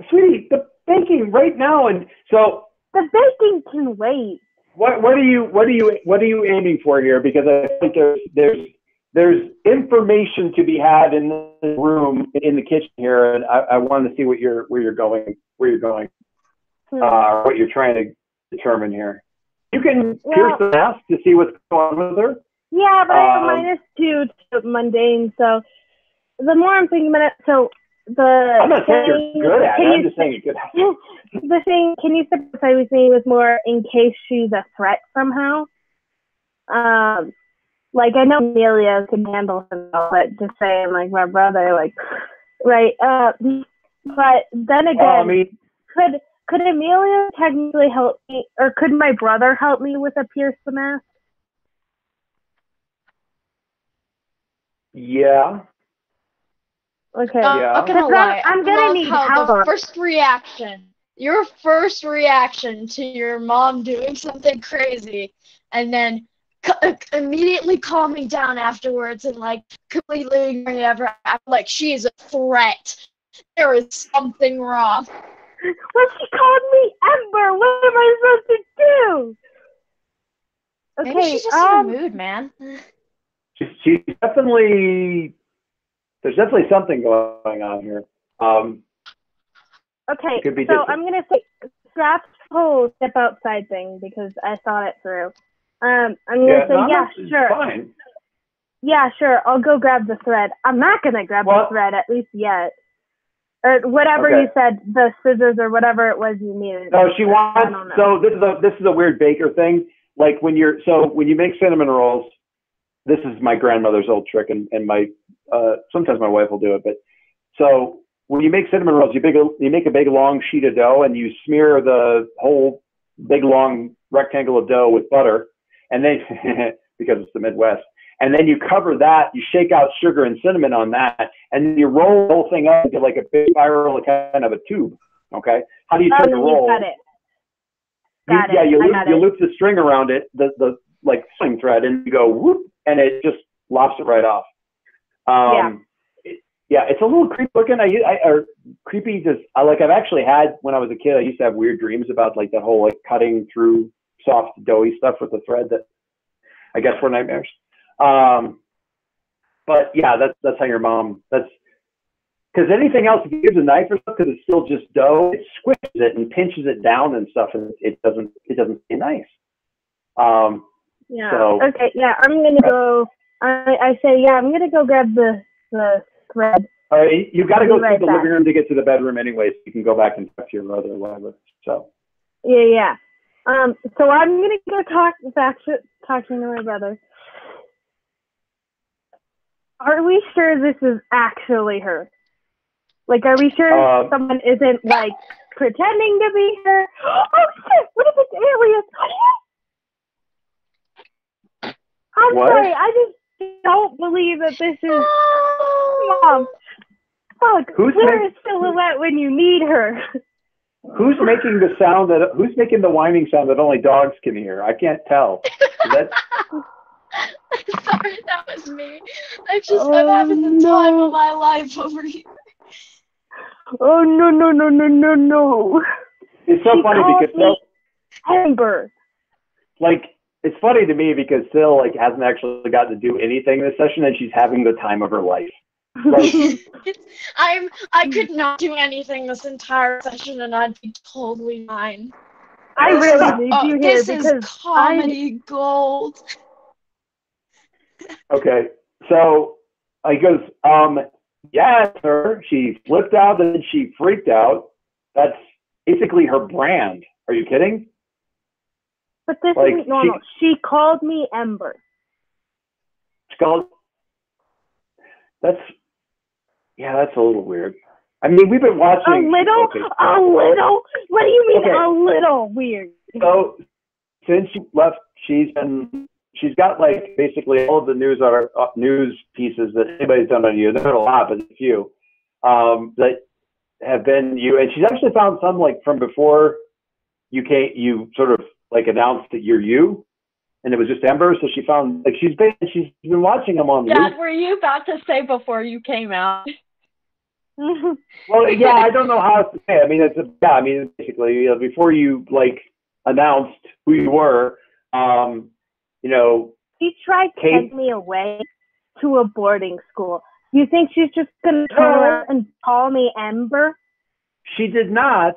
Sweetie, the baking right now, and so the baking can wait. What are you aiming for here? Because I think there's information to be had in the room in the kitchen here, and I wanted to see where you're going. what you're trying to determine here. You can pierce the mask to see what's going on with her. Yeah, but I have -2 to mundane, so the more I'm thinking about it, so I'm not saying you're good at it, I'm just saying you're good at it. The thing, can you specify with me was more in case she's a threat somehow? Like, I know Amelia can handle herself, but just saying, like, my brother, like, right, but then again, could Amelia technically help me, or could my brother help me with a pierce the mask? Yeah. Okay. I'm not gonna lie. I'm gonna need help. Your first reaction to your mom doing something crazy, and then immediately calming down afterwards and like completely ignoring ever, like she is a threat. There is something wrong. Well, she called me Ember. What am I supposed to do? Okay, maybe she's just in a mood, man. She's definitely. There's definitely something going on here. Okay, so I'm gonna say scrap the whole step outside thing because I thought it through. I'm gonna say sure. Fine. Yeah, sure. I'll go grab the thread. I'm not gonna grab the thread at least yet. Or whatever you said, the scissors or whatever it was you needed. No, she wants. So this is a weird baker thing. Like when you make cinnamon rolls, this is my grandmother's old trick, and my sometimes my wife will do it. But so when you make cinnamon rolls, you make a big long sheet of dough, and you smear the whole big long rectangle of dough with butter, and then because it's the Midwest. And then you cover that, you shake out sugar and cinnamon on that, and then you roll the whole thing up into like a big spiral kind of a tube. Okay? How do you turn the roll? Got it. You loop the string around it, the like sling thread, and you go whoop, and it just lops it right off. It's a little creepy looking. Creepy. I've actually had when I was a kid. I used to have weird dreams about like that whole like cutting through soft doughy stuff with the thread that I guess were nightmares. But yeah, that's how your mom. That's because anything else, if you use a knife or something, because it's still just dough, it squishes it and pinches it down and stuff, and it doesn't stay nice. Yeah. So, okay. Yeah, I'm gonna go. I say yeah. I'm gonna go grab the thread. All right, you got to go through the living room to get to the bedroom anyway, so you can go back and talk to your mother or whatever. So. Yeah. So I'm gonna go talking to my brother. Are we sure this is actually her? Like, are we sure someone isn't like pretending to be her? Oh shit! What if it's aliens? I'm sorry. I just don't believe that this is Mom. Fuck. Where is Silhouette when you need her? Who's making who's making the whining sound that only dogs can hear? I can't tell. Sorry, that was me. I'm having the time of my life over here. Oh no. It's so funny because Ember. Like, it's funny to me because Sil like hasn't actually gotten to do anything this session, and she's having the time of her life. Like, I could not do anything this entire session, and I'd be totally fine. I really need you here because this is comedy gold. Okay, so he goes, yeah, sir. She flipped out and she freaked out. That's basically her brand. Are you kidding? But this isn't normal. She called me Ember. That's a little weird. I mean, we've been watching. A little? What do you mean a little weird? So since she left, she's got like basically all of the news pieces that anybody's done on you. There's not a lot, but a few that have been you. And she's actually found some like from before you sort of like announced that you're you, and it was just Ember. So she found like she's been watching them on. Dad, were you about to say before you came out? Well, yeah, I don't know how else to say. I mean, basically, before you like announced who you were, She tried to take me away to a boarding school. You think she's just gonna turn around and call me Ember? She did not.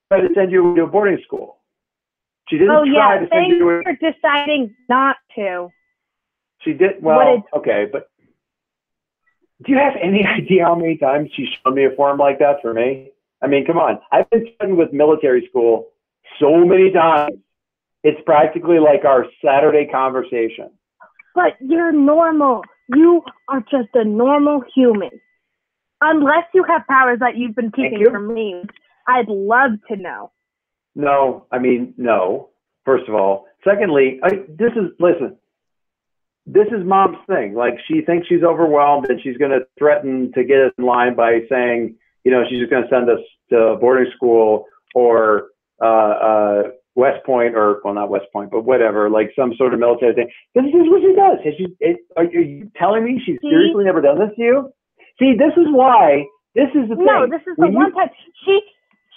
try to send you to a boarding school. She didn't try to send you to. Thanks for deciding not to. She did well. Okay, but do you have any idea how many times she's shown me a form like that for me? I mean, come on. I've been studying with military school so many times. It's practically like our Saturday conversation. But you're normal. You are just a normal human. Unless you have powers that you've been keeping from me. I'd love to know. No, I mean, no, first of all. Secondly, listen, this is Mom's thing. Like, she thinks she's overwhelmed and she's going to threaten to get us in line by saying, you know, she's just going to send us to boarding school or West Point, or, well, not West Point, but whatever, like some sort of military thing. This is what she does. Are you telling me she's seriously never done this to you? See, this is why, this is the thing. No, this is the one time.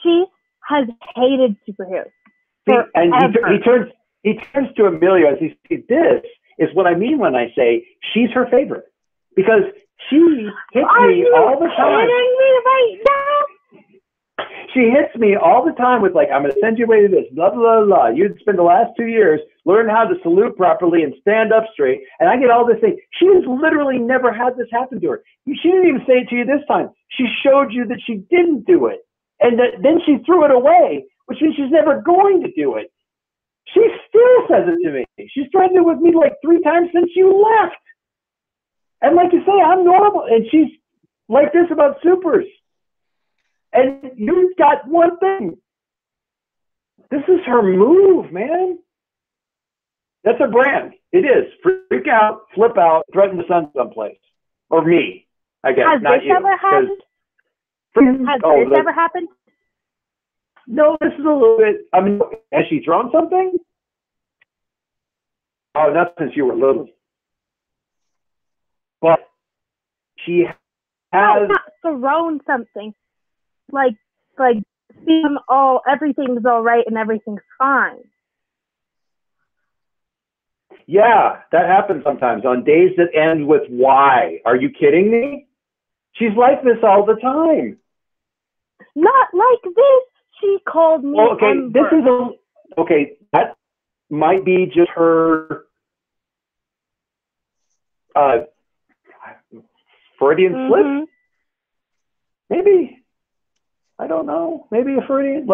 She has hated superheroes. See, and he turns to Emilio and he says, this is what I mean when I say she's her favorite. Because she hits me all the time. Are you kidding me right now? She hits me all the time with, like, I'm going to send you away to this, blah, blah, blah. You'd spend the last 2 years learning how to salute properly and stand up straight. And I get all this thing. She has literally never had this happen to her. She didn't even say it to you this time. She showed you that she didn't do it. And then she threw it away, which means she's never going to do it. She still says it to me. She's tried it with me like 3 times since you left. And like you say, I'm normal. And she's like this about supers. And you've got one thing. This is her move, man. That's her brand. It is. Freak out, flip out, threaten to send someplace. Or me, I guess. Has not this you. ever happened? Has this ever happened? No, this is a little bit. I mean, has she thrown something? Oh, not since you were little. But she has. Not thrown something. Like, see them all. Everything's all right and everything's fine. Yeah, that happens sometimes on days that end with Y. Are you kidding me? She's like this all the time. Not like this. She called me Ember. This is that might be just her Freudian slip. Maybe. I don't know. Maybe a Freudian,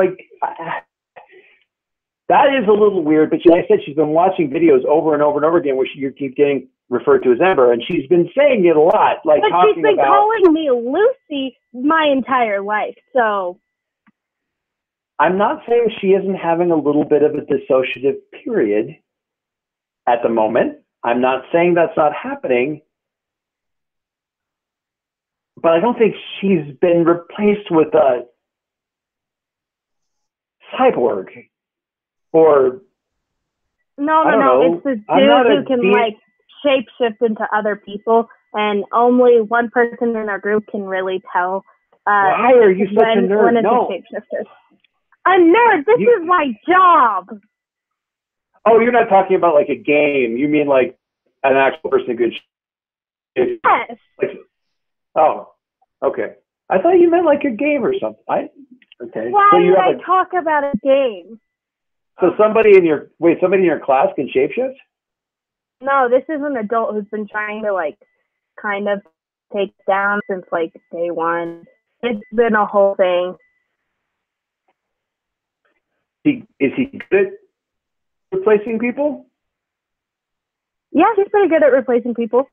that is a little weird, but like I said, she's been watching videos over and over and over again where you keep getting referred to as Ember, and she's been saying it a lot, like but talking she's been about, calling me Lucy my entire life, so. I'm not saying she isn't having a little bit of a dissociative period at the moment. I'm not saying that's not happening, but I don't think she's been replaced with a cyborg. Or no, it's the dude who can shapeshift into other people, and only one person in our group can really tell. Why are you such a nerd? When it's a shapeshifter. A nerd. This is my job. Oh, you're not talking about like a game. You mean like an actual person who could. Yes. Oh, okay. I thought you meant like a game or something. Okay. Why did I talk about a game? So somebody in your class can shapeshift? No, this is an adult who's been trying to kind of take down since day one. It's been a whole thing. Is he good at replacing people? Yeah, he's pretty good at replacing people.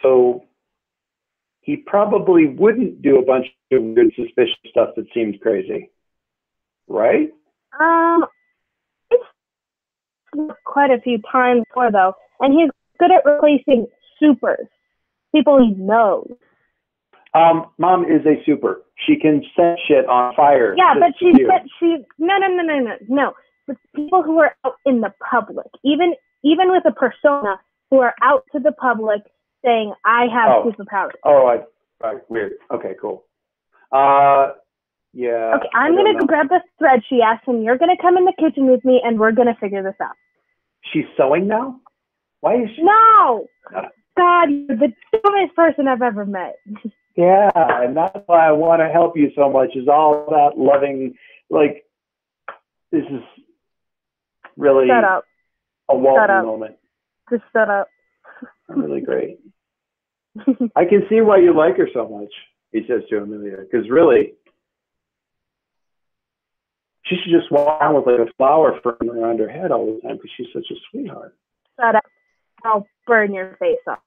So he probably wouldn't do a bunch of weird, suspicious stuff that seems crazy, right? It's quite a few times more though, and he's good at replacing supers, people he knows. Mom is a super. She can set shit on fire. Yeah, but no. But people who are out in the public, even with a persona, who are out to the public saying, "I have superpowers." Oh, weird. Okay, cool. Yeah. Okay, I'm going to grab the thread she asked, and you're going to come in the kitchen with me, and we're going to figure this out. She's sewing now? Why is she? No! God, you're the dumbest person I've ever met. Yeah, and that's why I want to help you so much, is all about loving like, this is really Shut up. a Walton moment. Just shut up. Really great. I can see why you like her so much, he says to Amelia, because really, she should just walk around with like a flower fern around her head all the time because she's such a sweetheart. Shut up. I'll burn your face off.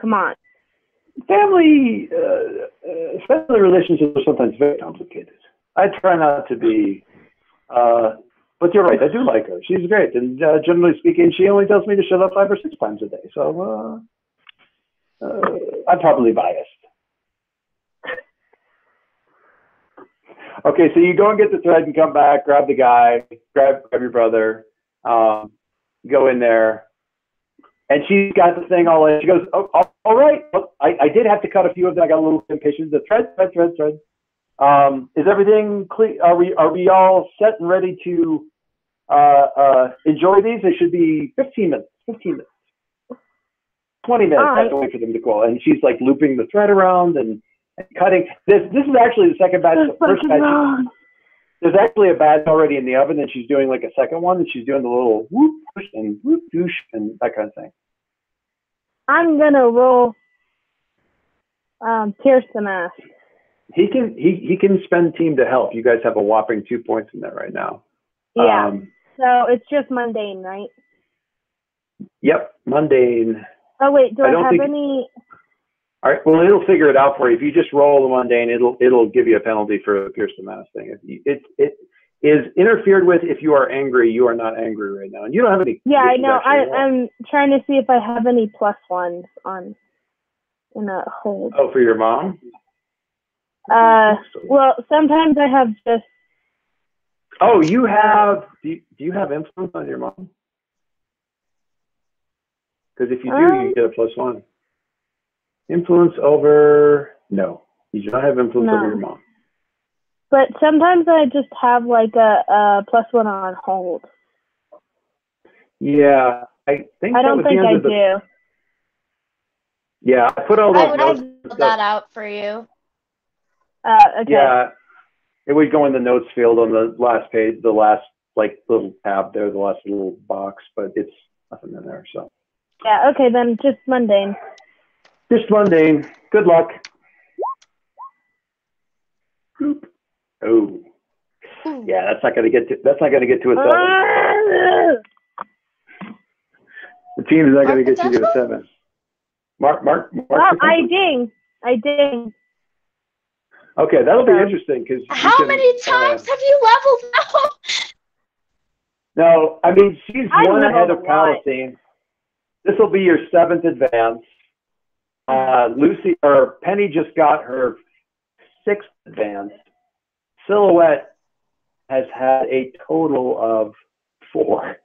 Come on. Family relationships are sometimes very complicated. I try not to be, but you're right, I do like her. She's great. And generally speaking, she only tells me to shut up 5 or 6 times a day. So I'm probably biased. Okay, so you go and get the thread and come back, grab the guy, grab your brother, go in there. And she's got the thing all in. She goes, oh, all right. Well, I did have to cut a few of them. I got a little impatient. The thread. Is everything clear? Are we all set and ready to enjoy these? They should be 15 minutes. 20 minutes. I have to wait for them to cool. And she's like looping the thread around and cutting. This is actually the second batch. The first batch. There's actually a batch already in the oven, and she's doing like a second one, and she's doing the little whoop push and whoop douche and that kind of thing. I'm gonna roll Pierce the Mask. He can spend team to help. You guys have a whopping 2 points in there right now. Yeah. So it's just mundane, right? Yep, mundane. Oh wait, do I have any? All right. Well, it'll figure it out for you. If you just roll the mundane, it'll give you a penalty for the Pierce the Mask thing. It is interfered with if you are angry. You are not angry right now, and you don't have any. Yeah, I know. I'm trying to see if I have any +1s on in a hold. Oh, for your mom? Well, sometimes I have just. Oh, you have. Do you have influence on your mom? Because if you do, you get a +1. Influence over, no. You do not have influence over your mom. But sometimes I just have like a +1 on hold. Yeah, I think I don't think I do. Yeah, I put all those I would notes. have that out for you. Okay. Yeah, it would go in the notes field on the last page, the last like little tab there, the last little box, but it's nothing in there. So. Yeah. Okay, then just mundane. Just mundane. Good luck. Oh. Yeah, that's not gonna get to a 7. The team is not gonna get you to a 7. Mark. Well, I ding. Okay, that'll be interesting because. How many times have you leveled now? No, I mean she's one ahead of Palacine. This will be your 7th advance. Lucy or Penny just got her 6th advance. Silhouette has had a total of 4.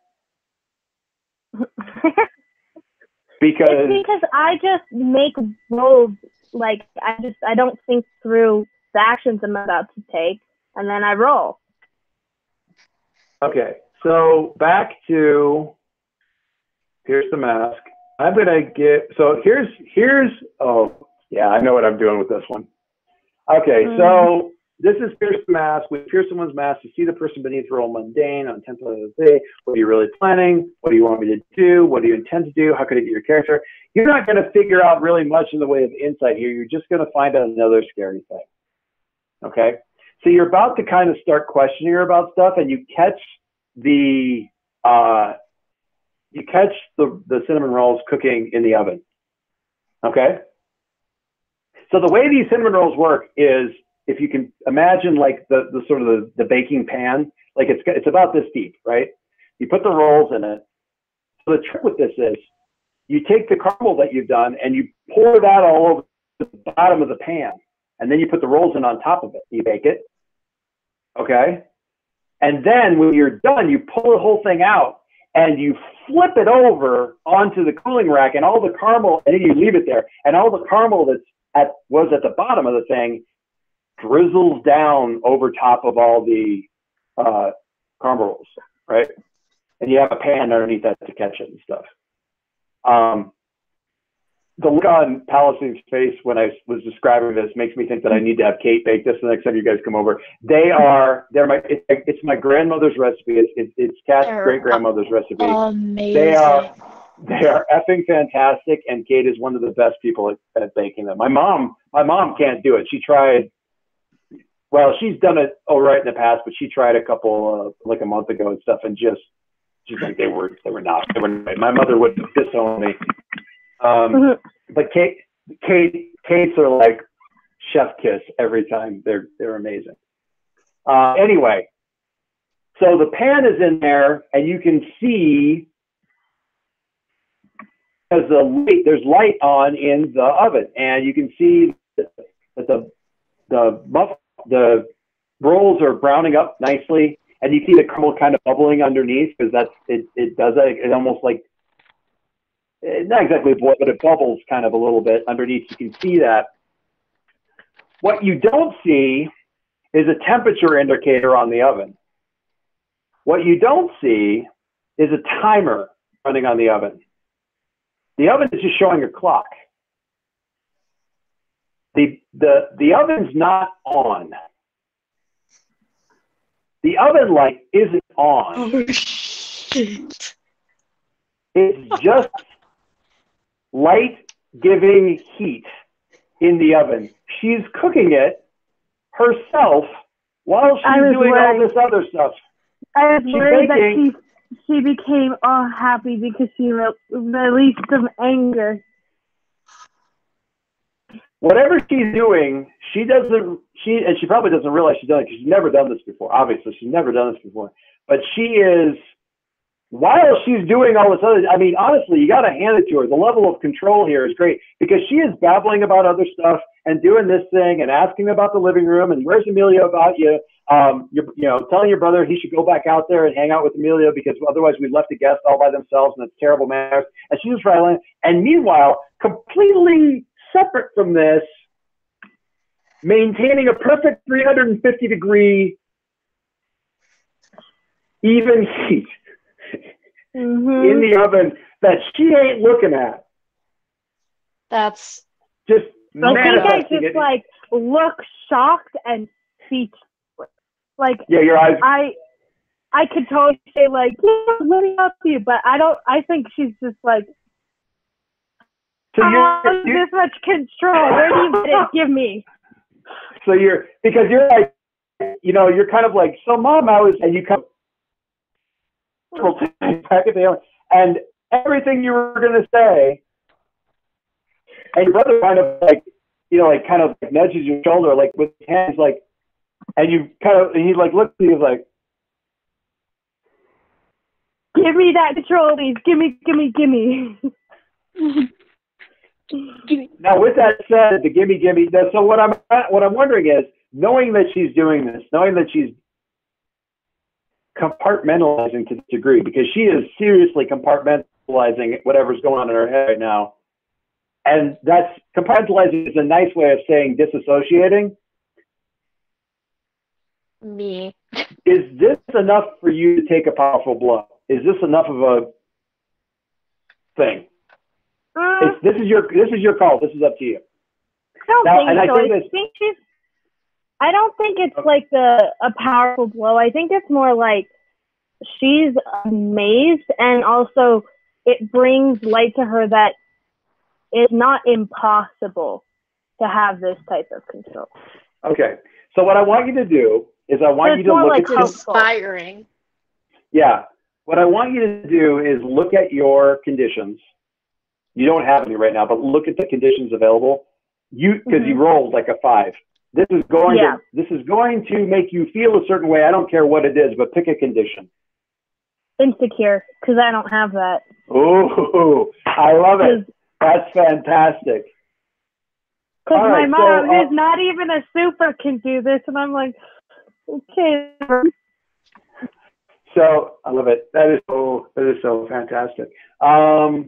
Because I just make rolls, like I don't think through the actions I'm about to take, and then I roll. Okay, so back to Pierce the Mask. I'm gonna get, so here's oh yeah, I know what I'm doing with this one. Okay, so this is Pierce the Mask. With Pierce someone's mask, you see the person beneath roll mundane on 10th of the day. What are you really planning? What do you want me to do? What do you intend to do? How could I get your character? You're not gonna figure out really much in the way of insight here. You're just gonna find out another scary thing. Okay, so you're about to kind of start questioning her about stuff, and you catch the cinnamon rolls cooking in the oven. Okay? So the way these cinnamon rolls work is, if you can imagine like the sort of the baking pan, like it's about this deep, right? You put the rolls in it. So the trick with this is you take the caramel that you've done and you pour that all over the bottom of the pan. And then you put the rolls in on top of it. You bake it. Okay? And then when you're done, you pull the whole thing out and you flip it over onto the cooling rack, and all the caramel, and then you leave it there, and all the caramel was at the bottom of the thing drizzles down over top of all the caramel rolls, right? And you have a pan underneath that to catch it and stuff. the look on Palacine's face when I was describing this makes me think that I need to have Kate bake this the next time you guys come over. It's my grandmother's recipe. It's Kat's great grandmother's recipe. Amazing. They are effing fantastic, and Kate is one of the best people at baking them. My mom can't do it. She tried. Well, she's done it all right in the past, but she tried a couple like a month ago and stuff, and she's like they were not. My mother would disown me. But Kate's are like chef kiss every time. They're amazing. Anyway, so the pan is in there, and you can see as there's light on in the oven, and you can see that the rolls are browning up nicely, and you see the caramel kind of bubbling underneath because it does that. It almost like not exactly boil, but it bubbles kind of a little bit underneath. You can see that. What you don't see is a temperature indicator on the oven. What you don't see is a timer running on the oven. The oven is just showing a clock. The oven's not on. The oven light isn't on. Oh, shit. It's just light giving heat in the oven. She's cooking it herself while she's doing all this other stuff. I was worried that she became all happy because she released some anger. Whatever she's doing, she probably doesn't realize she's done it because she's never done this before. Obviously, she's never done this before. But she is, while she's doing all this other, I mean, honestly, you got to hand it to her. The level of control here is great because she is babbling about other stuff and doing this thing and asking about the living room and where's Amelia about you. Telling your brother he should go back out there and hang out with Amelia because otherwise we left the guests all by themselves and it's terrible manners. And she's just rattling. And meanwhile, completely separate from this, maintaining a perfect 350-degree even heat in the oven that she ain't looking at. That's just I think I just like look shocked and speechless. Like yeah, your eyes. I could totally say like, yeah, let me help you, but I don't. I think she's just like, so this much control. Where do you get it? Give me. So you're like, you're kind of like, so mom, and you come back at the end, and everything you were gonna say, and your brother kind of like, kind of like nudges your shoulder, like with his hands, like, and he like looks at you, he's like, give me that control, please. Give me. Now, with that said, the gimme. So what I'm wondering is, knowing that she's doing this, knowing that she's compartmentalizing to this degree, because she is seriously compartmentalizing whatever's going on in her head right now, and that's compartmentalizing is a nice way of saying disassociating. me. Is this enough for you to take a powerful blow? Is this enough of a thing? This is your call. This is up to you. I don't think it's like a powerful blow. I think it's more like she's amazed, and also it brings light to her that it's not impossible to have this type of control. Okay. So what I want you to do is I want you to look at inspiring. Yeah. What I want you to do is look at your conditions. You don't have any right now, but look at the conditions available. Because you rolled like a 5. This is going to make you feel a certain way. I don't care what it is, but pick a condition. Insecure, because I don't have that. Oh, I love it. That's fantastic. Because my mom, who's not even a super, can do this, and I'm like, okay. So I love it. That is so fantastic. So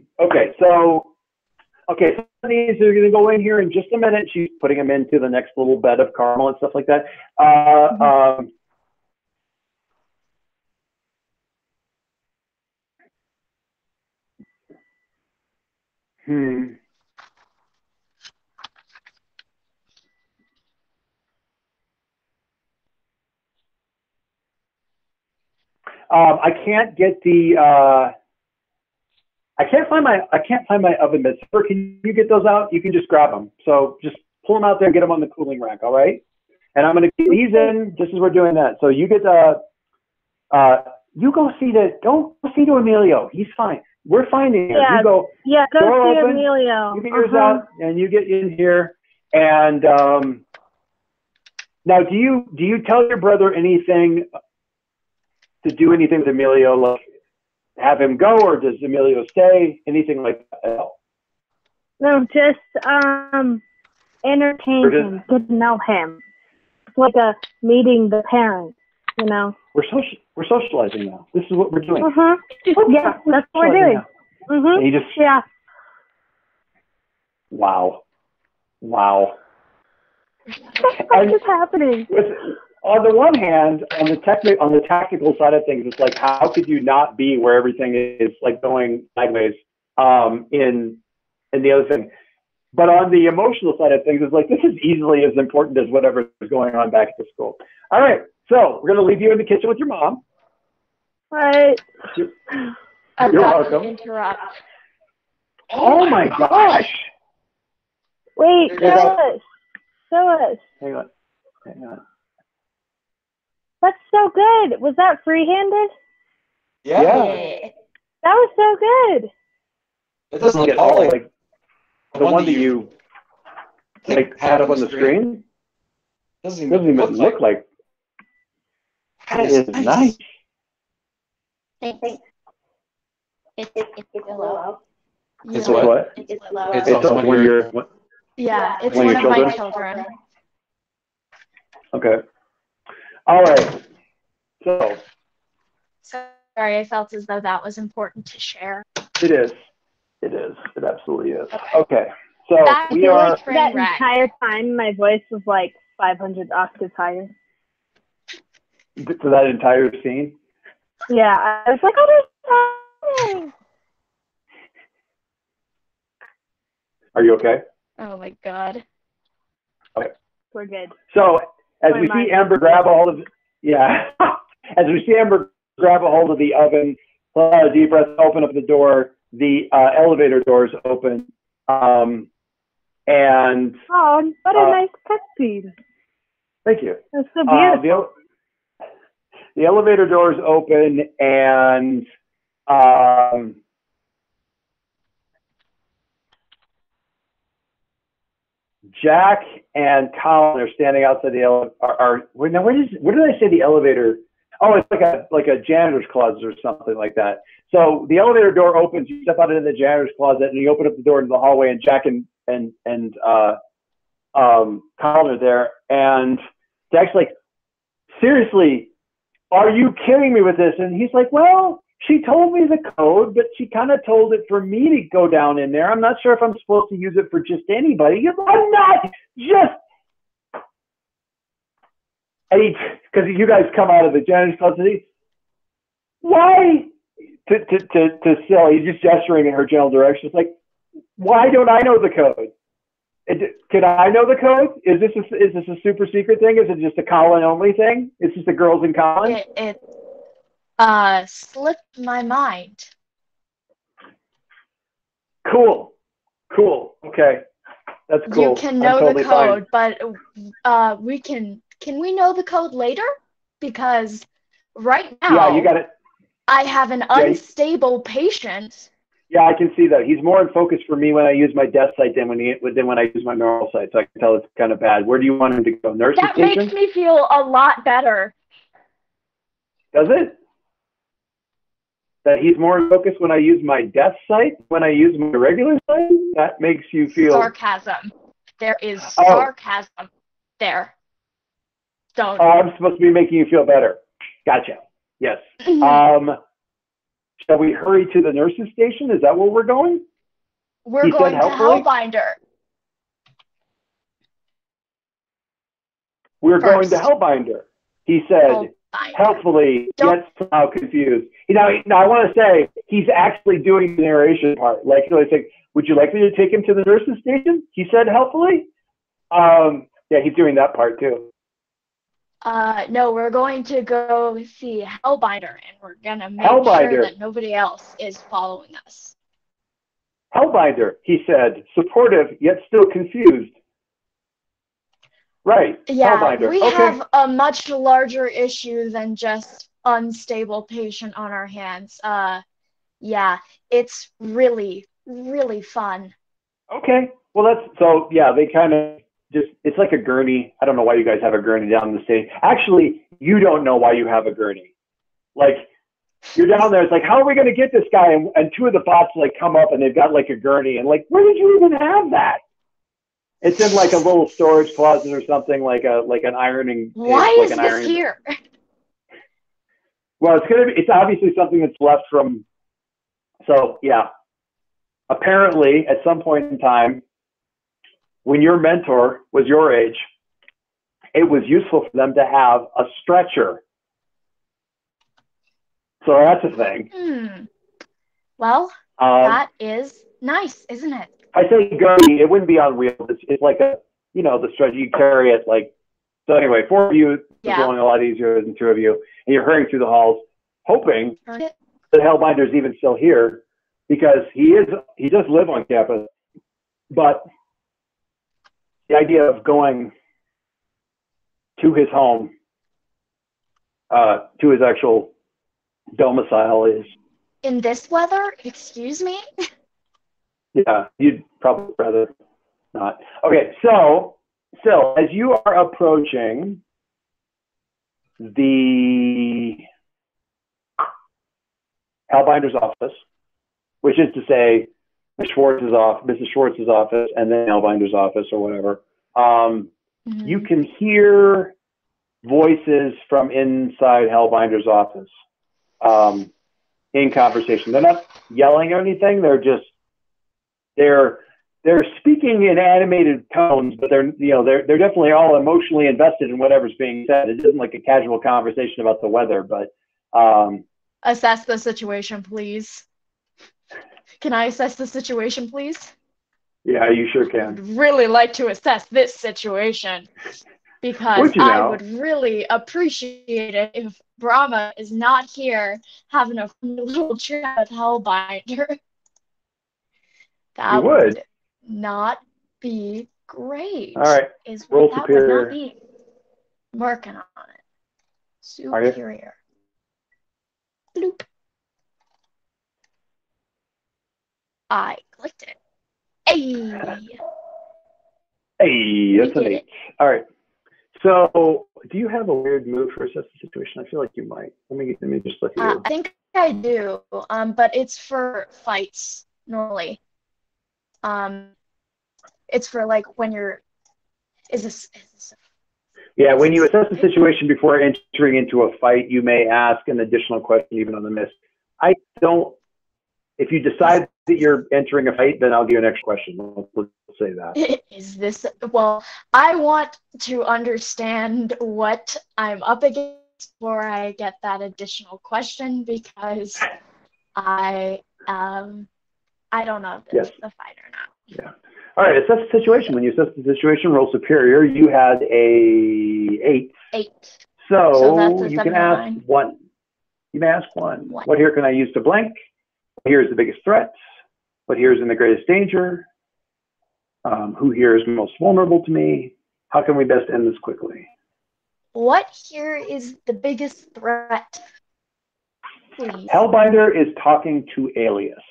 these are going to go in here in just a minute. She's putting them into the next little bed of caramel and stuff like that. I can't get the. I can't find my oven mitts. Can you get those out? You can just grab them. So just pull them out there and get them on the cooling rack. All right. And I'm gonna get these in just as we're doing that. So you get you go see don't go see to Emilio. He's fine. We're finding him. Yeah, You go. yeah, go door see open, Emilio. You get yours out, and you get in here. And now, do you tell your brother anything to do anything with Emilio, like have him go, or does Emilio stay? Anything like that? No, just entertain him, get to know him. It's like a meeting the parents, you know. We're socializing now. This is what we're doing. Yeah, that's what we're doing. And he just yeah. Wow. What is happening? On the one hand, on the tactical side of things, it's like, how could you not be where everything is like going sideways in the other thing? But on the emotional side of things, it's like, this is easily as important as whatever is going on back at the school. All right, so we're going to leave you in the kitchen with your mom. Right. You're welcome. Interrupt. Oh my gosh. Wait, show us. Hang on. That's so good. Was that free-handed? Yeah. That was so good. It doesn't look At all like like the one that you like had up on the screen. Doesn't Even look like. That is nice. Thanks. It's Willow. It's what? It's Willow. It's when you're. Yeah, it's one one of of your my children. Okay. All right. So. Sorry, I felt as though that was important to share. It is. It absolutely is. Okay. So That we are. That entire time, my voice was like 500 octaves higher. For that entire scene. Yeah, I was like, oh, Are you okay? Oh my god. Okay. we're good. So as we see Ember grab a hold of, as we see Ember grab a hold of the oven, a deep breath, open up the door. The elevator doors open, and oh, what a nice cutscene! Thank you. That's so beautiful. The elevator doors open, and Jack and Colin are standing outside the elevator. Where did I say the elevator? Oh, it's like a janitor's closet or something like that. So the elevator door opens. You step out into the janitor's closet, and you open up the door into the hallway. And Jack and Colin are there, and Jack's like, "Seriously, are you kidding me with this?" And he's like, "Well, she told me the code, but she kind of told it for me to go down in there. I'm not sure if I'm supposed to use it for just anybody." I'm not just. And because you guys come out of the janitor's closet, why? To Sally, he's just gesturing in her general direction. It's like, why don't I know the code? Can I know the code? Is this a super secret thing? Is it just a Colin only thing? It's just the girls in Colin? It slipped my mind. Cool. Okay, that's cool. You can know totally the code, fine. but we can we know the code later? Because right now, yeah, you got it. I have an unstable patient. Yeah, I can see that. He's more in focus for me when I use my death sight than when I use my normal sight. So I can tell it's kind of bad. Where do you want him to go? Nurse's station? That makes me feel a lot better. Does it? That he's more in focus when I use my death sight, when I use my regular sight? That makes you feel... Sarcasm. There is sarcasm there. Don't. Oh, I'm supposed to be making you feel better. Gotcha. Yes. Shall we hurry to the nurse's station? Is that where we're going? We're going to Hellbinder. We're going to Hellbinder. He said, helpfully, gets somehow confused. Now I want to say, he's actually doing the narration part. Like, he's like, would you like me to take him to the nurse's station? He said, helpfully. Yeah, he's doing that part too. No, we're going to go see Hellbinder, and we're gonna make Hellbinder. sure that nobody else is following us. Hellbinder, he said, supportive yet still confused. Right. Yeah, Hellbinder. we Okay. have a much larger issue than just unstable patient on our hands. Yeah, it's really, really fun. Okay. Well, yeah, they kind of it's like a gurney. I don't know why you guys have a gurney down in the state. Actually, you don't know why you have a gurney. Like, you're down there, it's like, how are we going to get this guy? And two of the bots, like, come up and they've got, like, a gurney. And, like, where did you even have that? It's in, like, a little storage closet or something, like an ironing. Why like is an this ironing. here? Well, it's obviously something that's left from, so, yeah. Apparently, at some point in time, when your mentor was your age, it was useful for them to have a stretcher. So that's a thing. Well, that is nice, isn't it? I say gurney, it wouldn't be on wheels. It's like the stretcher, you carry it like, so anyway, 4 of you is going a lot easier than 2 of you. And you're hurrying through the halls, hoping that Hellbinder's even still here, because he does live on campus. But the idea of going to his home, to his actual domicile is... In this weather? Excuse me? Yeah, you'd probably rather not. Okay, so as you are approaching the Hellbinder's office, which is to say Mrs. Schwartz's office, and then Hellbinder's office or whatever, you can hear voices from inside Hellbinder's office in conversation. They're not yelling or anything. They're speaking in animated tones, but they're definitely all emotionally invested in whatever's being said. It isn't like a casual conversation about the weather, but assess the situation, please. Can I assess the situation, please? Yeah, you sure can. I'd really like to assess this situation, because I would really appreciate it if Brahma is not here having a little chat with Hellbinder. That would not be great. All right. Roll superior. Would not be working on it. Superior. Bloop. I clicked it. Hey, that's an 8. All right. So, do you have a weird move for assess the situation? I feel like you might. Let me just look at you. I think I do, but it's for fights normally. It's for like when you're. Yeah, when you assess the situation before entering into a fight, you may ask an additional question even on the miss. If you decide that you're entering a fight, then I'll give you an extra question. Let's say that. Well, I want to understand what I'm up against before I get that additional question, because I don't know if this is a fight or not. Yeah. All right, assess the situation. When you assess the situation, roll superior. You had a 8. 8. So you can ask 1. You may ask 1. What here can I use to blank? What here is the biggest threat? What here is in the greatest danger? Who here is most vulnerable to me? How can we best end this quickly? What here is the biggest threat? Please. Hellbinder is talking to Alias.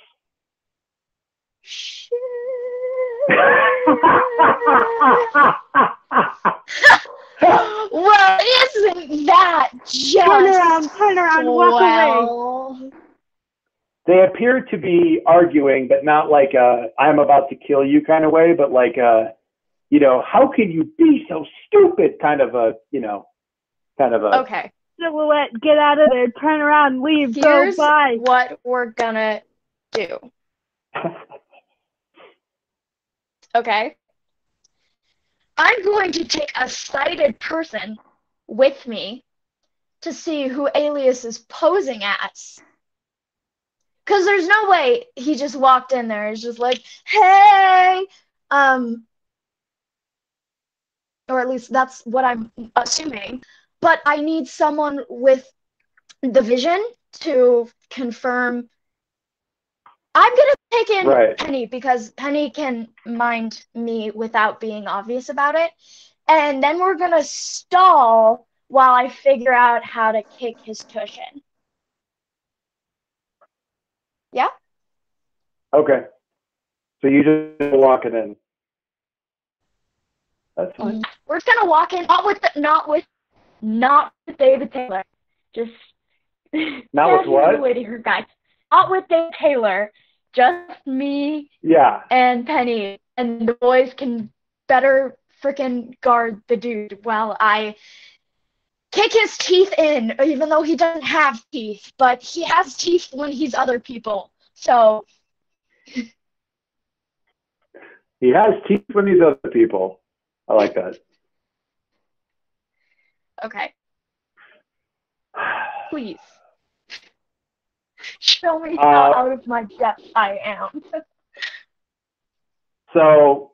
Well, isn't that just turn around, walk away. They appear to be arguing, but not like I'm about to kill you kind of way, but like how can you be so stupid kind of a. Okay. Silhouette, get out of there, turn around, leave, Here's go, bye. what we're gonna do. Okay? I'm going to take a sighted person with me to see who Alias is posing as. Because there's no way he just walked in there. It's just like, hey, or at least that's what I'm assuming. but I need someone with the vision to confirm. I'm gonna take in Right. Penny because Penny can mind me without being obvious about it. And then we're gonna stall while I figure out how to kick his tush in. Yeah? Okay. So you just walk it in. That's fine. We're just gonna walk in, not with David Taylor. Just Not with what? waiting her guys. Not with David Taylor. Just me Yeah. and Penny, and the boys can better frickin' guard the dude while I kick his teeth in, even though he doesn't have teeth, but he has teeth when he's other people. So He has teeth when he's other people. I like that. okay. Please. Show me how out of my depth I am. So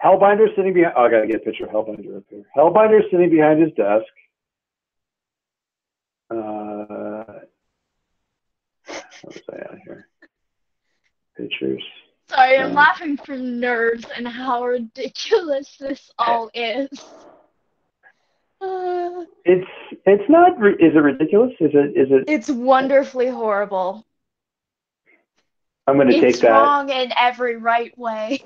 Hellbinder's sitting behind. Oh, I gotta get a picture of Hellbinder up here. Hellbinder's sitting behind his desk. What was I on here? Pictures. Sorry, I'm laughing from nerves and how ridiculous this all is. It's not. Is it ridiculous? Is it? It's wonderfully horrible. I'm gonna take that. It's wrong in every right way.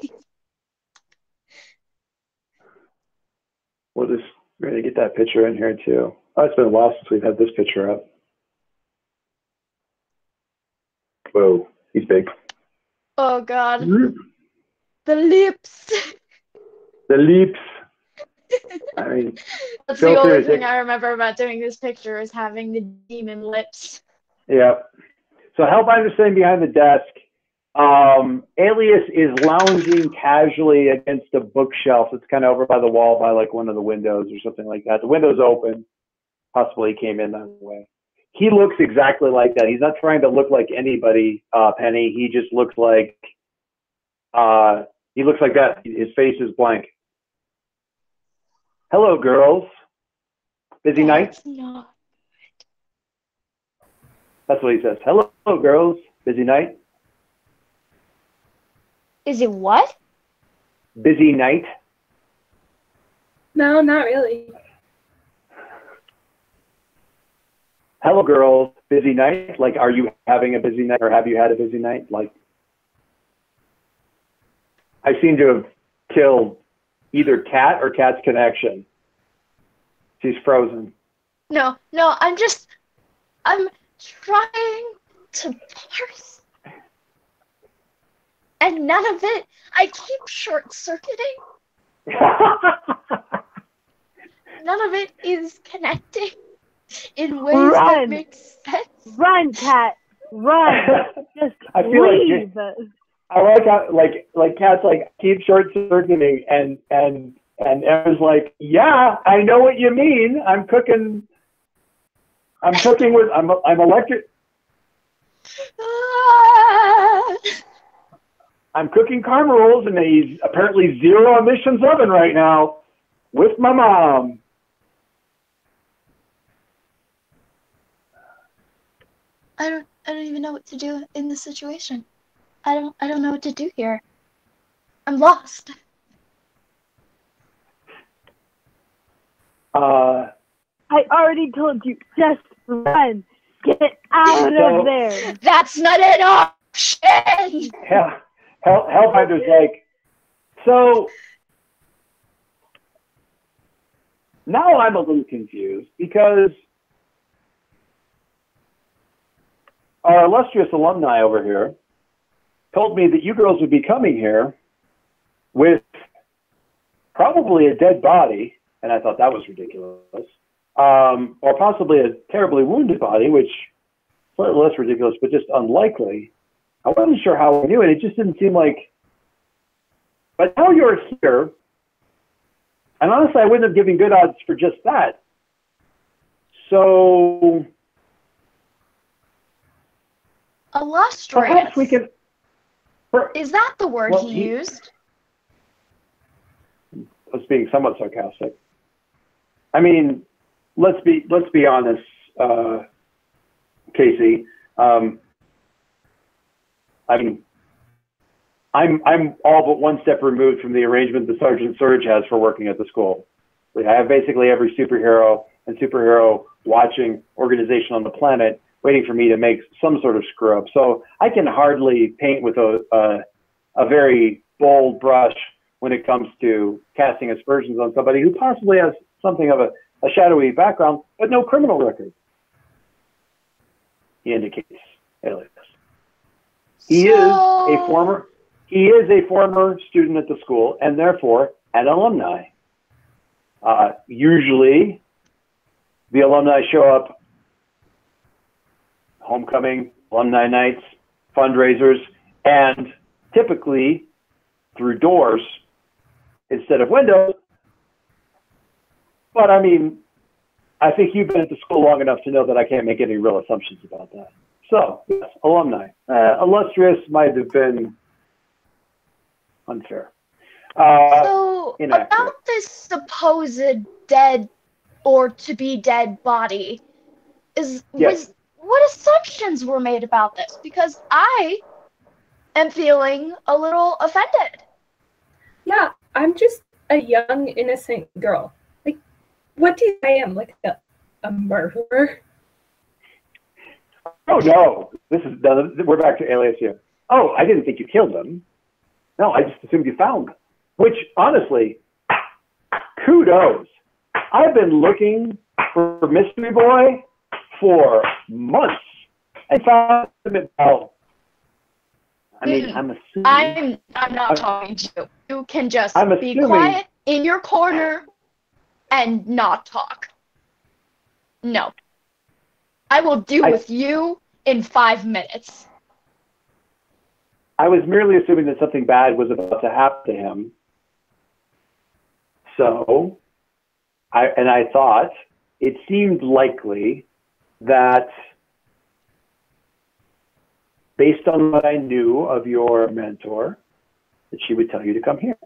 We're gonna get that picture in here too. Oh, it's been a while since we've had this picture up. Whoa, he's big. Oh God. The lips. The lips. I mean, that's the only thing I remember about doing this picture is having the demon lips. Yeah. So Hellbinder's sitting behind the desk. Alias is lounging casually against a bookshelf. It's kind of over by the wall by like one of the windows or something like that. The window's open. Possibly he came in that way. He looks exactly like that. He's not trying to look like anybody, Penny. He just looks like that. His face is blank. Hello, girls. Busy night? Not. That's what he says. Hello, girls. Busy night? Is it what? Busy night? No, not really. Hello, girls. Busy night? Like, are you having a busy night or have you had a busy night? Like, I seem to have killed either Cat or Cat's connection. She's frozen. No, I'm trying to parse. And none of it, I keep short-circuiting. None of it is connecting in ways that make sense. Run, Cat. Run. Just I feel leave. I like how like Cat's like keep short-circuiting and Emma's like, yeah, I know what you mean. I'm cooking with I'm electric. I'm cooking karma rolls in a apparently zero emissions oven right now with my mom. I don't even know what to do in this situation. I don't know what to do here. I'm lost. I already told you, just run. Get out of there. That's not an option. Yeah. Hellbinder's like, so now I'm a little confused because our illustrious alumni over here told me that you girls would be coming here with probably a dead body, and I thought that was ridiculous, or possibly a terribly wounded body, which slightly less ridiculous, but just unlikely. I wasn't sure how we knew it. It just didn't seem like. But now you're here, and honestly, I wouldn't have given good odds for just that. So illustrious. Perhaps we can. Is that the word he used? was being somewhat sarcastic. I mean, let's be honest, Casey. I mean, I'm all but one step removed from the arrangement that Sergeant Surge has for working at the school. I have basically every superhero and superhero watching organization on the planet waiting for me to make some sort of screw up. So I can hardly paint with a very bold brush when it comes to casting aspersions on somebody who possibly has something of a shadowy background, but no criminal record. He indicates alias. He is a former student at the school and therefore an alumni. Usually, the alumni show up homecoming, alumni nights, fundraisers, and typically through doors instead of windows. But I mean, I think you've been at the school long enough to know that I can't make any real assumptions about that. So, yes, alumni. Illustrious might have been unfair. So, inaccurate. about this supposed dead or to be dead body, what assumptions were made about this? Because I am feeling a little offended. Yeah, I'm just a young, innocent girl. Like, what do you think I am? Like a murderer? Oh no, we're back to alias here. Oh, I didn't think you killed them. No, I just assumed you found them. Which, honestly, kudos. I've been looking for Mystery Boy for months and found him at Bell. I mean, I'm assuming. I'm not talking to you. You can just I'm be assuming- quiet in your corner and not talk. No. I will deal with you in 5 minutes. I was merely assuming that something bad was about to happen to him. So, I thought it seemed likely that based on what I knew of your mentor, that she would tell you to come here.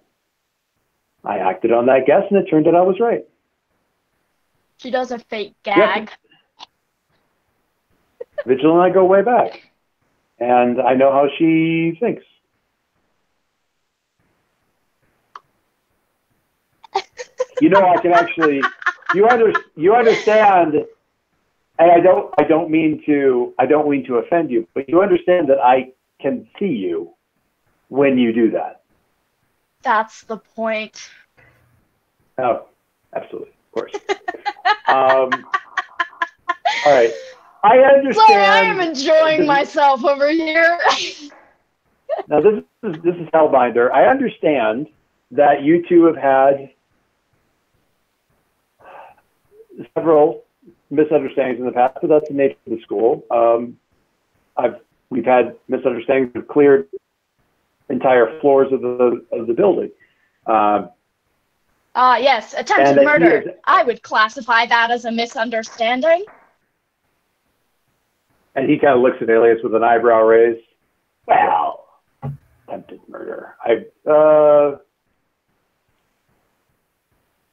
I acted on that guess, and it turned out I was right. She does a fake gag. Vigil and I go way back, and I know how she thinks. You know, I can actually. You understand, and I don't mean to offend you, but you understand that I can see you when you do that. That's the point. Oh, absolutely, of course. All right. I understand. Sorry, I am enjoying myself over here. Now, this is Hellbinder. I understand that you two have had several misunderstandings in the past, but that's the nature of the school. We've had misunderstandings that have cleared entire floors of the building. Yes, attempted murder. I would classify that as a misunderstanding. And he kind of looks at Alias with an eyebrow raised. Well, attempted murder.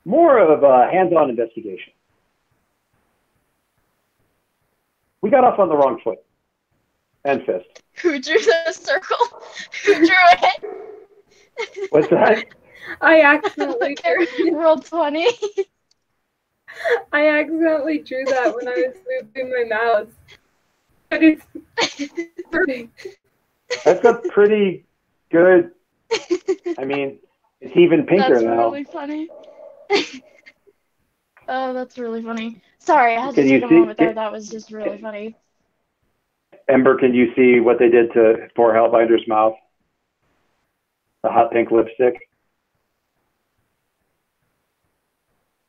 More of a hands-on investigation. We got off on the wrong foot. And fist. Who drew the circle? Who drew it? What's that? I accidentally rolled 20. I accidentally drew that when I was moving my mouse. But it's perfect. That's a pretty good. I mean, it's even pinker That's now. That's really funny. Oh, that's really funny. Sorry, I had to Can take you a see- moment there. That was just really funny. Ember, can you see what they did to poor Hellbinder's mouth? The hot pink lipstick.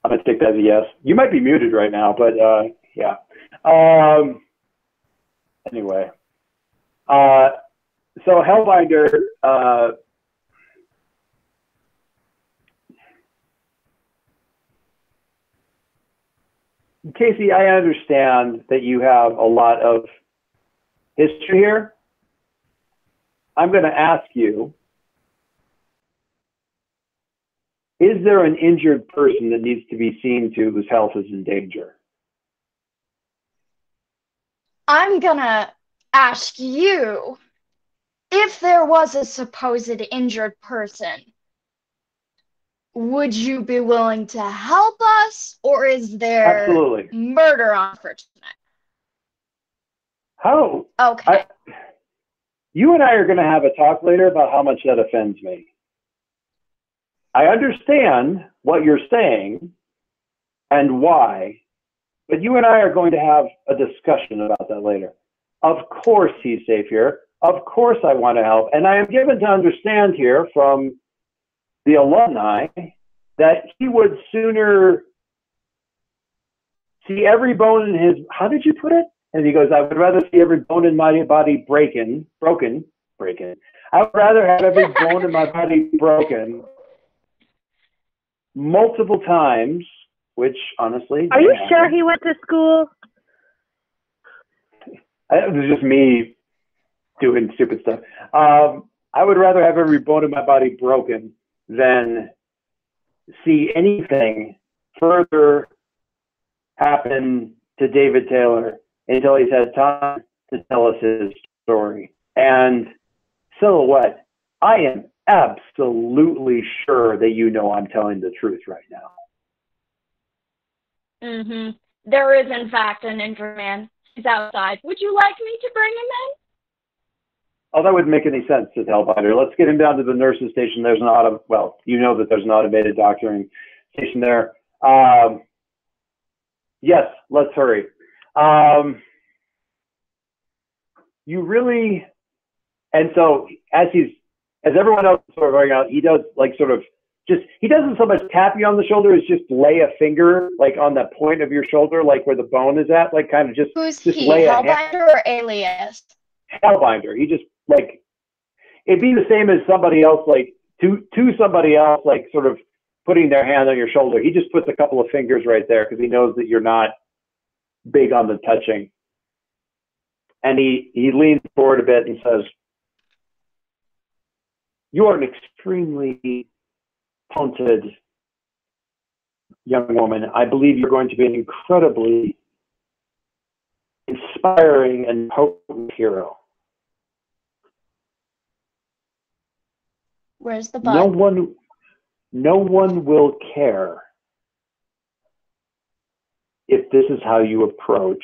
I'm gonna take that as a yes. You might be muted right now, but yeah. Anyway, so Hellbinder. Casey, I understand that you have a lot of history here. I'm going to ask you, is there an injured person that needs to be seen to whose health is in danger? I'm gonna ask you, if there was a supposed injured person, would you be willing to help us, or is there Absolutely. murder on for tonight? How? Okay. You and I are going to have a talk later about how much that offends me. I understand what you're saying and why, but you and I are going to have a discussion about that later. Of course he's safe here. Of course I want to help. And I am given to understand here from the alumni that he would sooner see every bone in his, how did you put it? And he goes, I would rather see every bone in my body broken. I would rather have every bone in my body broken multiple times, which honestly. Are you sure he went to school? It was just me doing stupid stuff. I would rather have every bone in my body broken than see anything further happen to David Taylor until he's had time to tell us his story. And Silhouette, I am absolutely sure that you know I'm telling the truth right now. Mm-hmm. There is, in fact, an injured man. He's outside. Would you like me to bring him in? Oh, that wouldn't make any sense to Hellbinder. Let's get him down to the nurse's station. There's an well, you know that there's an automated doctoring station there. Yes, let's hurry. You really, and so as everyone else is sort of going out, he does like sort of just, he doesn't so much tap you on the shoulder as just lay a finger like on the point of your shoulder, like where the bone is at, like kind of just. Who's just he, lay Hellbinder or Alias? Hellbinder. He just like, it'd be the same as somebody else, like to somebody else, like sort of putting their hand on your shoulder. He just puts a couple of fingers right there because he knows that you're not big on the touching. And he leans forward a bit and says, you are an extremely talented young woman. I believe you're going to be an incredibly inspiring and potent hero. Where's the bug? No one will care if this is how you approach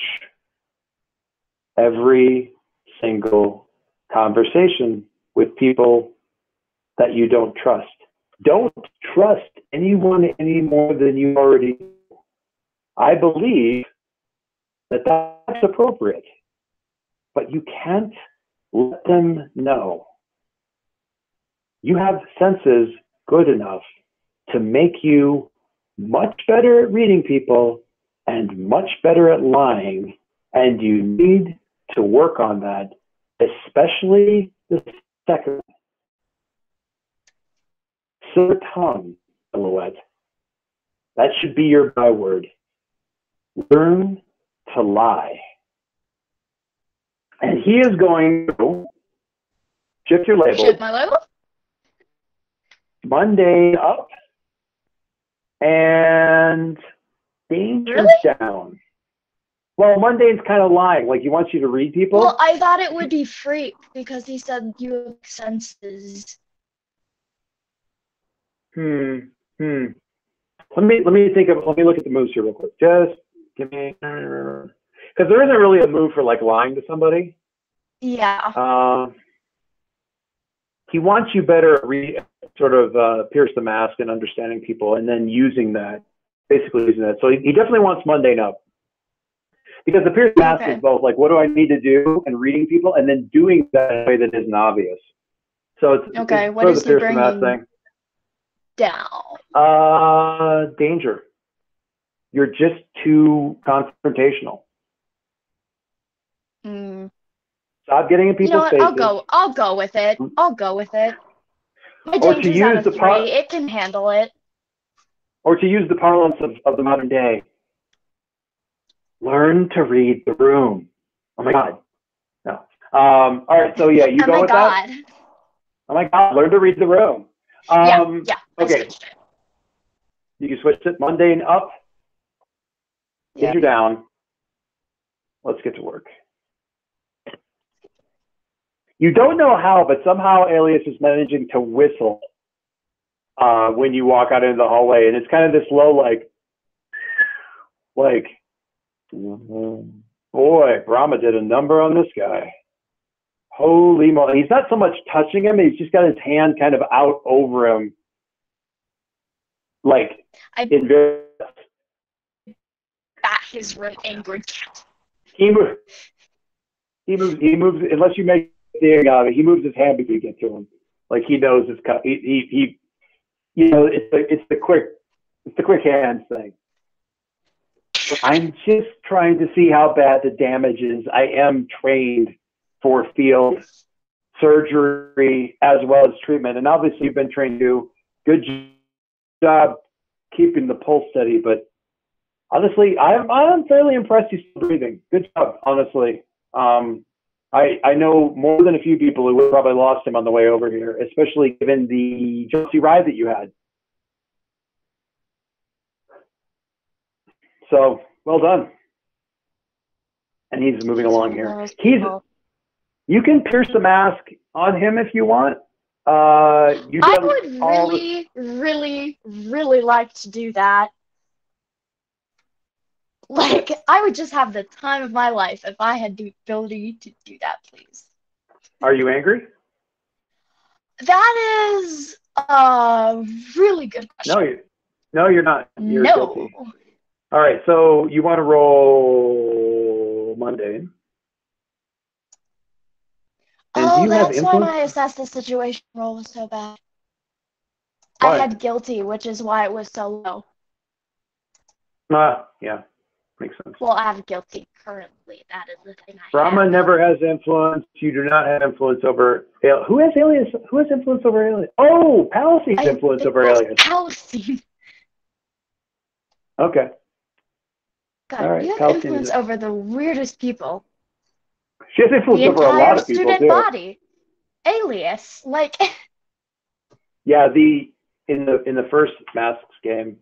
every single conversation with people that you don't trust. Don't trust anyone any more than you already do. I believe that that's appropriate, but you can't let them know. You have senses good enough to make you much better at reading people and much better at lying, and you need to work on that, especially the second. Silver tongue, Silhouette. That should be your byword. Learn to lie. And he is going to shift your label. Shift my label? Mundane up and danger Really? down. Well, mundane's kind of lying. Like he wants you to read people. Well, I thought it would be freak because he said you have senses. Let me look at the moves here real quick. Just give me, because there isn't really a move for like lying to somebody. Yeah. He wants you better at sort of pierce the mask and understanding people, and then using that, basically using that. So he definitely wants mundane up, because the pierce the mask is both like, what do I need to do, and reading people, and then doing that in a way that isn't obvious. So it's okay. it's What sort of is the he pierce the mask bringing thing. down? Danger. You're just too confrontational. Stop getting in people's faces. I'll go with it. I'll go with it. My Or to danger's use out of the 3. It can handle it. Or to use the parlance of the modern day, learn to read the room. Oh my God. No. All right. So yeah, you go with that. Oh my God. Learn to read the room. Yeah. Okay. You can switch it. Mundane up. Yeah. Injure down. Let's get to work. You don't know how, but somehow Alias is managing to whistle when you walk out into the hallway, and it's kind of this low, like, boy, Brahma did a number on this guy. Holy moly! He's not so much touching him; he's just got his hand kind of out over him, like in very. Bat his red angry cat. He moves. Unless you make the out of it. He moves his hand before you get to him. Like he knows it's cut. He you know, it's the quick hands thing. I'm just trying to see how bad the damage is. I am trained for field surgery as well as treatment, and obviously you've been trained to. Good job keeping the pulse steady, but honestly, I'm fairly impressed he's still breathing. Good job, honestly. I know more than a few people who would probably lost him on the way over here, especially given the jumpy ride that you had. So, well done. And he's moving along here. You can pierce the mask on him if you want. I would really like to do that. Like, I would just have the time of my life if I had the ability to do that, please. Are you angry? That is a really good question. No, you're not. You're no. guilty. All right, so you want to roll mundane. And Oh, do you have that's why influence? my assess the situation roll was so bad. Why? I had guilty, which is why it was so low. Yeah, makes sense. Well, I have guilty currently. That is the thing I Brahma have. never has influence. You do not have influence over who has alias? Who has influence over alias? Oh, Palacine has influence over alias. Palacine. Okay. God, All right, you have Palacine influence over the weirdest people. She has influence The over a lot entire of people student too. body. Alias, like. Yeah, in the first Masks game,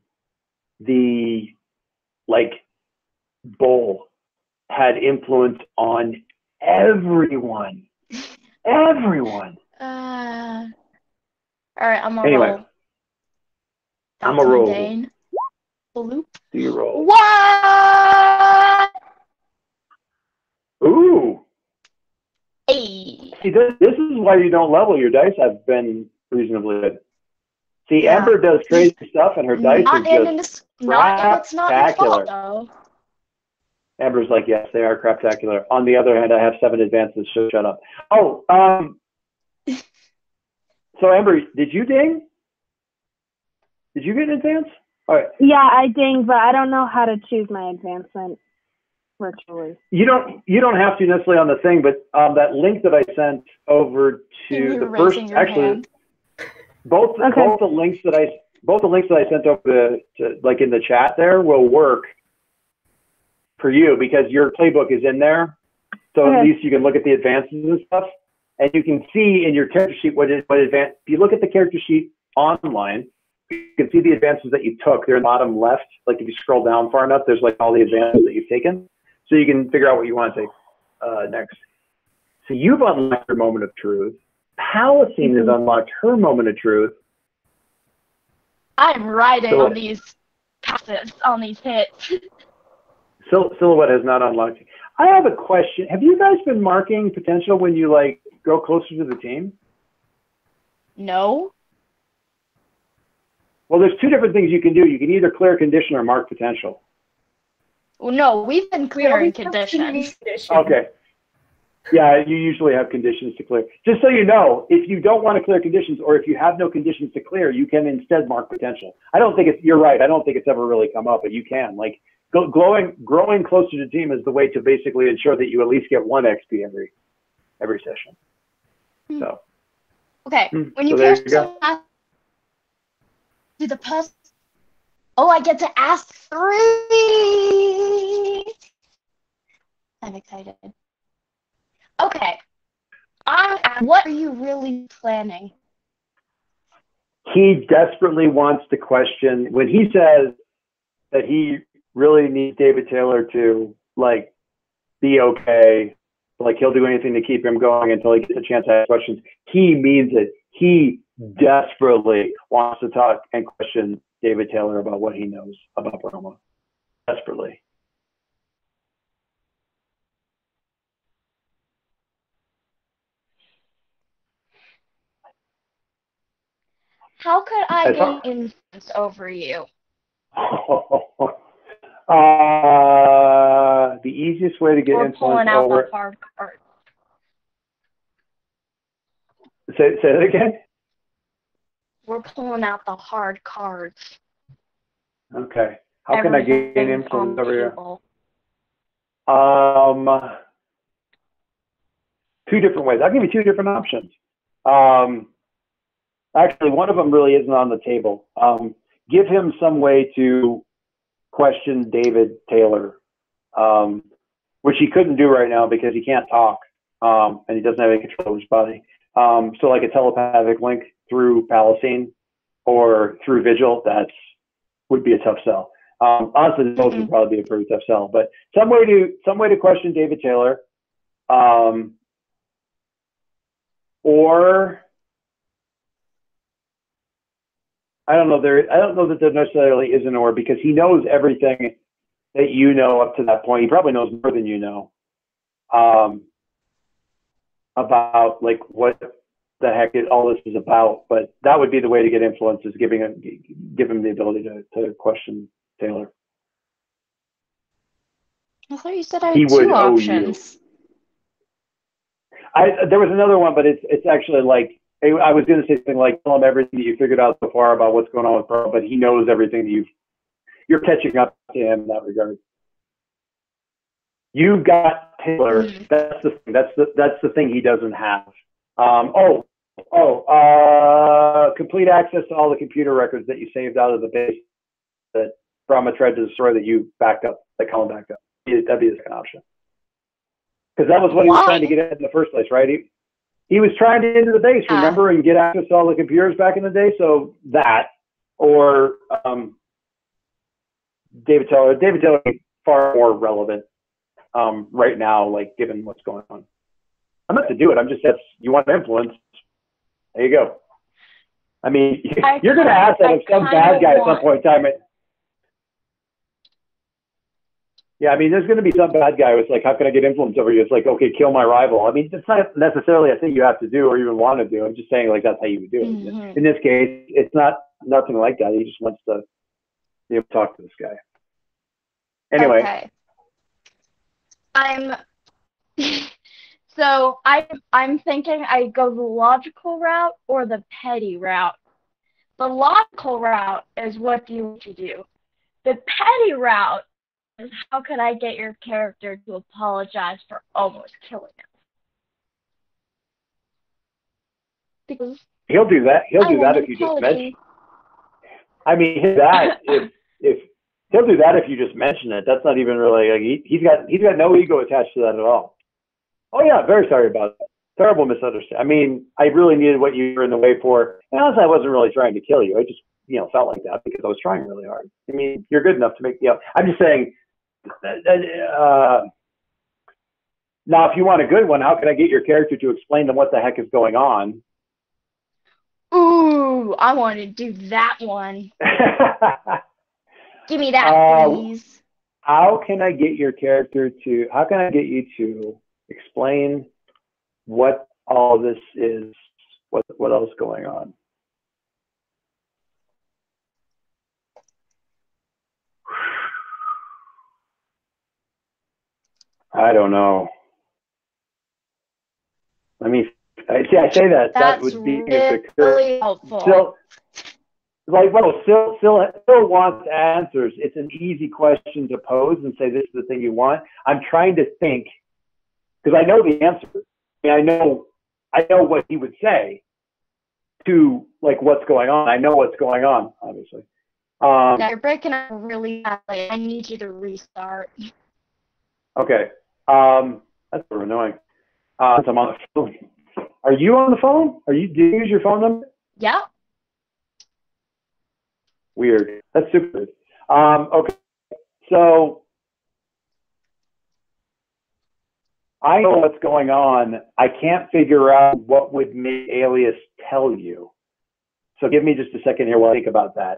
the bull had influence on everyone. Everyone. All right, I'm gonna Anyway, roll. I'm a roll. Mundane. Bloop. Do you roll? What? Ooh. Hey. See, this is why you don't level. Your dice have been reasonably good. See, Yeah. Ember does crazy stuff, and her dice is just it's not your fault, craptacular. though. Ember's like, yes, they are craptacular. On the other hand, I have 7 advances, so shut up. Oh, so Ember, did you ding? Did you get an advance? All right. Yeah, I dinged, but I don't know how to choose my advancement virtually. You don't have to necessarily on the thing, but that link that I sent over to the first, actually, both the links that I sent over to like in the chat there will work for you because your playbook is in there, so at least you can look at the advances and stuff, and you can see in your character sheet what advance. If you look at the character sheet online, you can see the advances that you took. They're in the bottom left. Like if you scroll down far enough, there's like all the advances that you've taken. So you can figure out what you want to take next. So you've unlocked your moment of truth. Palacine has unlocked her moment of truth. I'm riding on these passes, on these hits. Silhouette has not unlocked. I have a question. Have you guys been marking potential when you like go closer to the team? No. Well, there's 2 different things you can do. You can either clear condition or mark potential. Well, no, we've been clearing conditions. Okay. Yeah, you usually have conditions to clear. Just so you know, if you don't want to clear conditions or if you have no conditions to clear, you can instead mark potential. You're right. I don't think it's ever really come up, but you can. Like growing closer to the team is the way to basically ensure that you at least get 1 XP every session. So. Okay, when you pierce the do the puzzle. Oh, I get to ask 3. I'm excited. Okay. What are you really planning? he desperately wants to question when he says that he really needs David Taylor to like be okay, like he'll do anything to keep him going until he gets a chance to ask questions. He means it. He desperately wants to talk and question David Taylor about what he knows about Roma. Desperately. How could I gain influence over you? The easiest way to get We're influence pulling out over. the hard card. Say that again. We're pulling out the hard cards. Okay. How can I gain influence over you? Two different ways. I'll give you two different options. Actually, one of them really isn't on the table. Give him some way to question David Taylor, which he couldn't do right now because he can't talk, and he doesn't have any control of his body. So like a telepathic link through Palacine or through Vigil, would be a tough sell. Honestly, both would probably be a pretty tough sell. But some way to question David Taylor, or I don't know. I don't know that there necessarily is an or, because he knows everything that you know up to that point. He probably knows more than you know about like what the heck all this is about. But that would be the way to get influence, is give him the ability to question Taylor. I thought you said I had two options. There was another one, but it's actually like, I was going to say something like, tell him everything that you figured out so far about what's going on with Pearl, but he knows everything that you're catching up to him in that regard. You've got Taylor. That's the thing. That's the thing he doesn't have. Complete access to all the computer records that you saved out of the base that Brahma tried to destroy, that you backed up, that Colin backed up. That'd be the second option. Because that was what he was trying to get in the first place, right? He was trying to get into the base, remember, and get access to all the computers back in the day. So that, or David Taylor. David Taylor is far more relevant right now, like given what's going on. I'm not to do it. I'm just, you want influence. There you go. I mean, you're going to ask that of some bad guy at some point in time. Yeah, I mean, there's going to be some bad guy who's like, how can I get influence over you? It's like, okay, kill my rival. I mean, it's not necessarily a thing you have to do or even want to do. I'm just saying, like, that's how you would do it. In this case, it's nothing like that. He just wants to be able to talk to this guy. Anyway. Okay. I'm thinking I go the logical route or the petty route. The logical route is, what do you want to do? The petty route is, how can I get your character to apologize for almost killing him? Because he'll do that. He'll do that if you just mention. I mean, if he'll do that if you just mention it. That's not even really like, he's got no ego attached to that at all. Oh yeah, very sorry about that. Terrible misunderstanding. I mean, I really needed what you were in the way for. And honestly, I wasn't really trying to kill you. I just felt like that because I was trying really hard. I mean, you're good enough to make I'm just saying. Now, if you want a good one, how can I get your character to explain to what the heck is going on? Ooh, I want to do that one. Give me that, please. How can I get you to explain what all this is, what else is going on? I don't know. I say that. That would be really helpful. Still wants answers. It's an easy question to pose and say, this is the thing you want. I'm trying to think, because I know the answer. I mean, I know what he would say to, like, what's going on. I know what's going on, obviously. Now you're breaking up really badly. I need you to restart. Okay. That's sort of annoying. I'm on the phone. Are you on the phone? Do you use your phone number? Yeah. Weird. That's super. Okay. So I know what's going on. I can't figure out what would make Alias tell you. So give me just a second here while I think about that.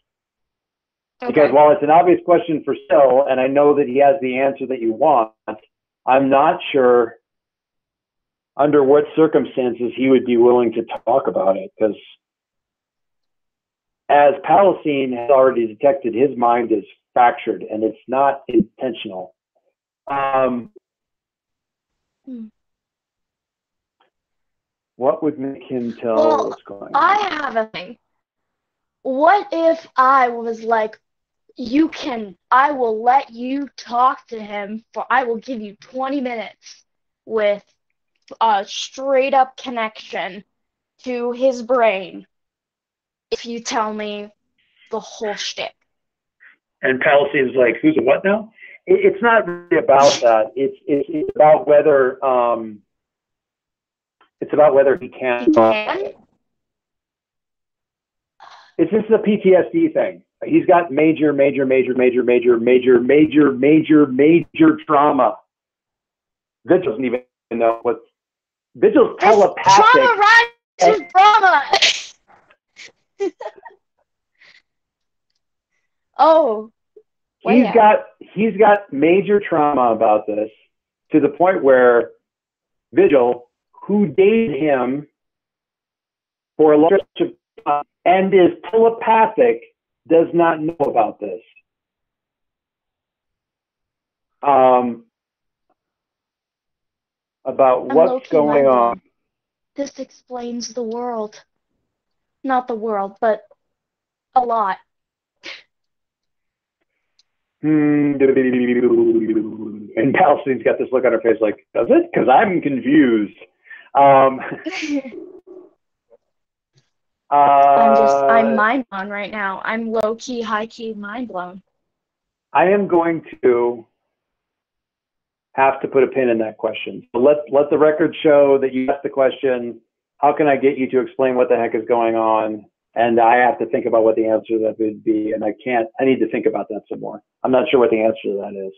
Okay. Because while it's an obvious question for Sil, and I know that he has the answer that you want, I'm not sure under what circumstances he would be willing to talk about it. Because as Palacine has already detected, his mind is fractured and it's not intentional. What would make him tell what's going on? I have a thing. What if I was like, I will let you talk to him I will give you 20 minutes with a straight up connection to his brain if you tell me the whole shtick. And Palacine's like, who's a what now? It's not really about that. It's about whether he can. He can? It's just a PTSD thing. He's got major trauma. Vigil doesn't even know what. Vigil's telepathic. Trauma rhymes with drama. Oh. He's got major trauma about this, to the point where Vigil, who dated him for a long stretch of time and is telepathic, does not know about this. About what's going on. This explains the world. Not the world, but a lot. And Palacine's got this look on her face like, does it? Because I'm confused. I'm mind blown right now. I'm low key, high key mind blown. I am going to have to put a pin in that question. So let the record show that you asked the question, how can I get you to explain what the heck is going on? And I have to think about what the answer to that would be, and I need to think about that some more. I'm not sure what the answer to that is.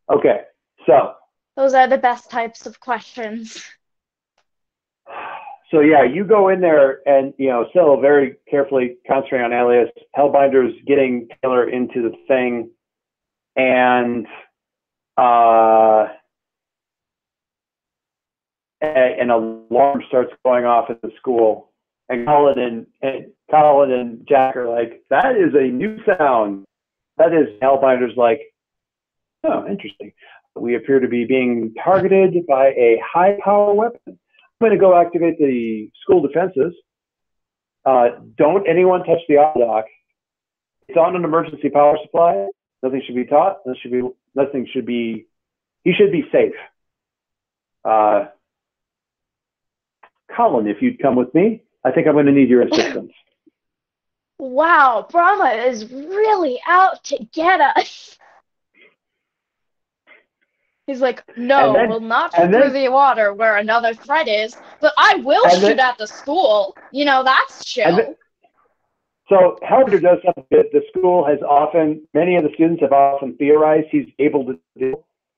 Okay, so. Those are the best types of questions. So yeah, you go in there and, Sil very carefully concentrating on Alias. Hellbinder's getting Taylor into the thing, and an alarm starts going off at the school, and Colin and Jack are like, that is a new sound. That is, Hellbinder's like, oh, interesting. We appear to be being targeted by a high power weapon. I'm going to go activate the school defenses. Don't anyone touch the auto dock. It's on an emergency power supply. Nothing should be taught. He should be safe. Colin, if you'd come with me, I think I'm going to need your assistance. Wow, Brahma is really out to get us. He's like, no, we'll not shoot through the water where another threat is, but I will shoot at the school. That's chill. So Helder does something that the school has many of the students have often theorized he's able to do,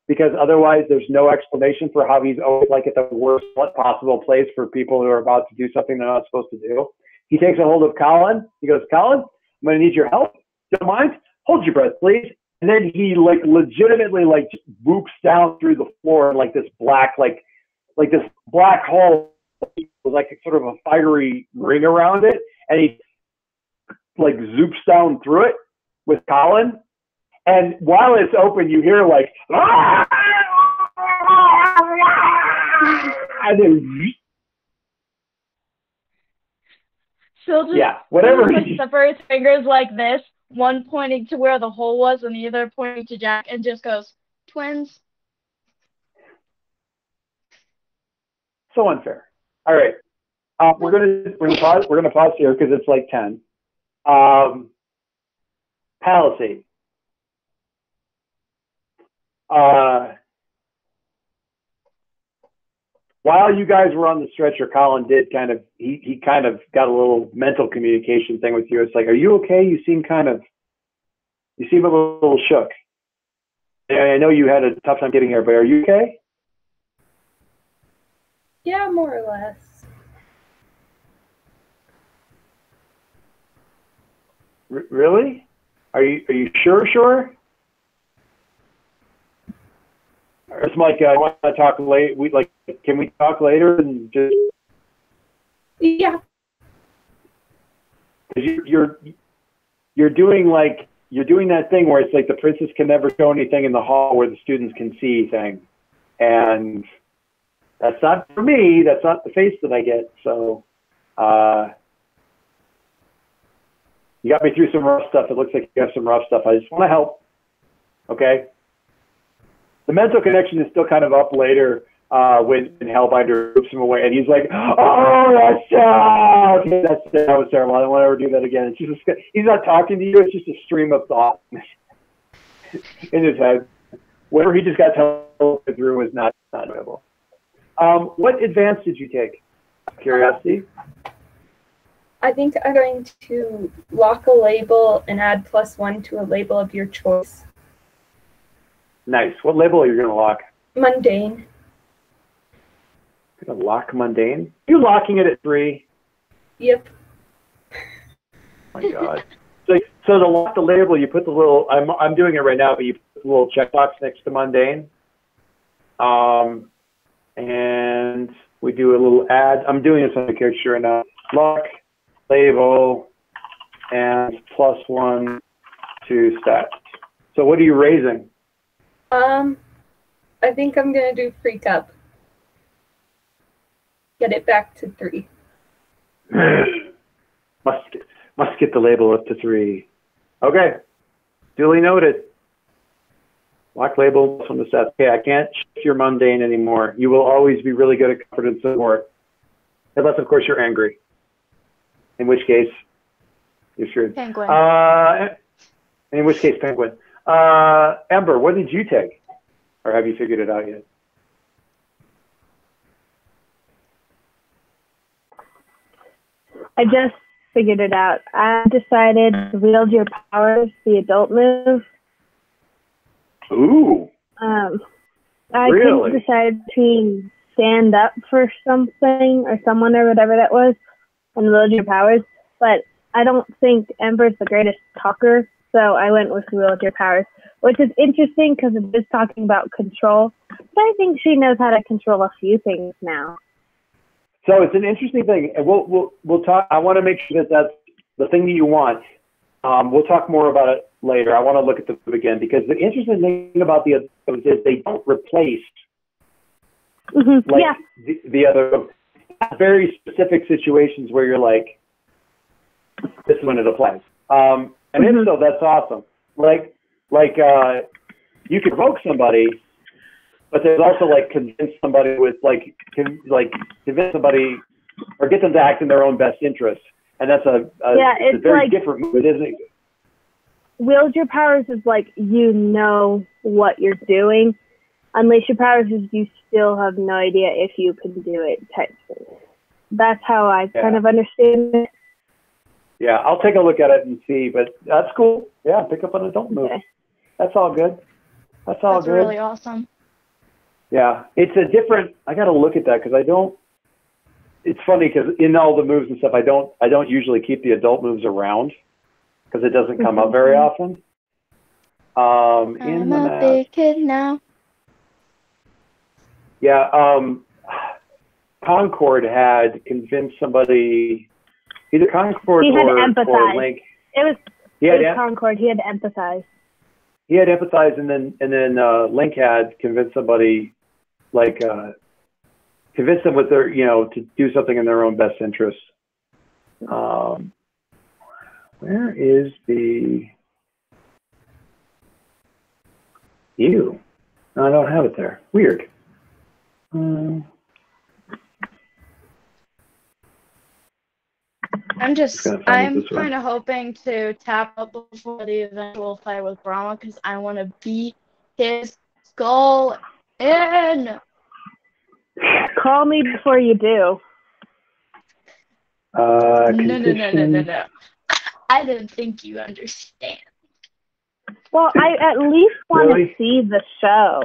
because otherwise there's no explanation for how he's always like at the worst possible place for people who are about to do something they're not supposed to do. He takes a hold of Colin. He goes, Colin, I'm going to need your help. Don't mind? Hold your breath, please. And then he legitimately just whoops down through the floor in this black, this black hole with sort of a fiery ring around it. And he zoops down through it with Colin. And while it's open, you hear ah! And then Phil just separates fingers like this, one pointing to where the hole was and the other pointing to Jack, and just goes, twins. So unfair. All right. We're gonna pause here because it's 10. Palacine. while you guys were on the stretcher, Colin did he kind of got a little mental communication thing with you. It's like, are you okay? You seem a little shook. I know you had a tough time getting here, but are you okay? Yeah, more or less. Really? Are you sure? It's Mike. I want to talk late. Can we talk later and just? Yeah. Because you're doing that thing where it's like the princess can never show anything in the hall where the students can see thing, and that's not for me. That's not the face that I get. So, you got me through some rough stuff. It looks like you have some rough stuff. I just want to help. Okay. The mental connection is still kind of up later when Hellbinder rips him away, and he's like, "Oh, that was terrible. I don't want to ever do that again." It's just he's not talking to you. It's just a stream of thought in his head. Whatever he just got teleported through was not enjoyable. What advance did you take? Curiosity. I think I'm going to lock a label and add +1 to a label of your choice. Nice. What label are you going to lock? Mundane. Going to lock mundane? You locking it at 3? Yep. Oh my God. So to lock the label, you put the little. I'm doing it right now, but you put the little checkbox next to mundane. And we do a little add. I'm doing this on the character right now. Lock label and +1 to stats. So what are you raising? I think I'm gonna do freak up. Get it back to 3. must get the label up to 3. Okay, duly noted. Lock label from the stats. Okay, I can't shift your mundane anymore. You will always be really good at comfort and support, unless of course you're angry. In which case, you're screwed. Penguin. In which case, penguin. Ember, what did you take? Or have you figured it out yet? I just figured it out. I decided to wield your powers, the adult move. Ooh. I Really? couldn't decide between stand up for something or someone or whatever that was and wield your powers, but I don't think Ember's the greatest talker, so I went with wield your powers, which is interesting because it is talking about control, but I think she knows how to control a few things now. So it's an interesting thing, and we'll talk. I want to make sure that that's the thing that you want. We'll talk more about it later. I want to look at the move again because the interesting thing about the other is they don't replace the other. Very specific situations where you're like, this is when it applies. And if so, that's awesome. Like you can provoke somebody, but there's also like convince somebody with convince somebody or get them to act in their own best interest. And that's it's a very like, different move, isn't it? Wield your powers is like you know what you're doing. Unleash your powers is you still have no idea if you can do it type thing. That's how I kind of understand it. Yeah, I'll take a look at it and see, but that's cool. Yeah, pick up an adult move. Okay. That's all good. That's good. Really awesome. Yeah, it's a different. I got to look at that because I don't. It's funny because in all the moves and stuff, I don't usually keep the adult moves around because it doesn't come up very often. I'm a big kid now. Yeah, Concord had convinced somebody, either Concord or Link. It was Concord. He had to empathize. He had empathize, and then Link had convinced somebody, convince them with their, to do something in their own best interest. Where is the you? No, I don't have it there. Weird. I'm kind of hoping to tap up before the eventual fight with Brahma because I want to beat his skull in. Call me before you do. No. I don't think you understand. Well, I at least want to see the show.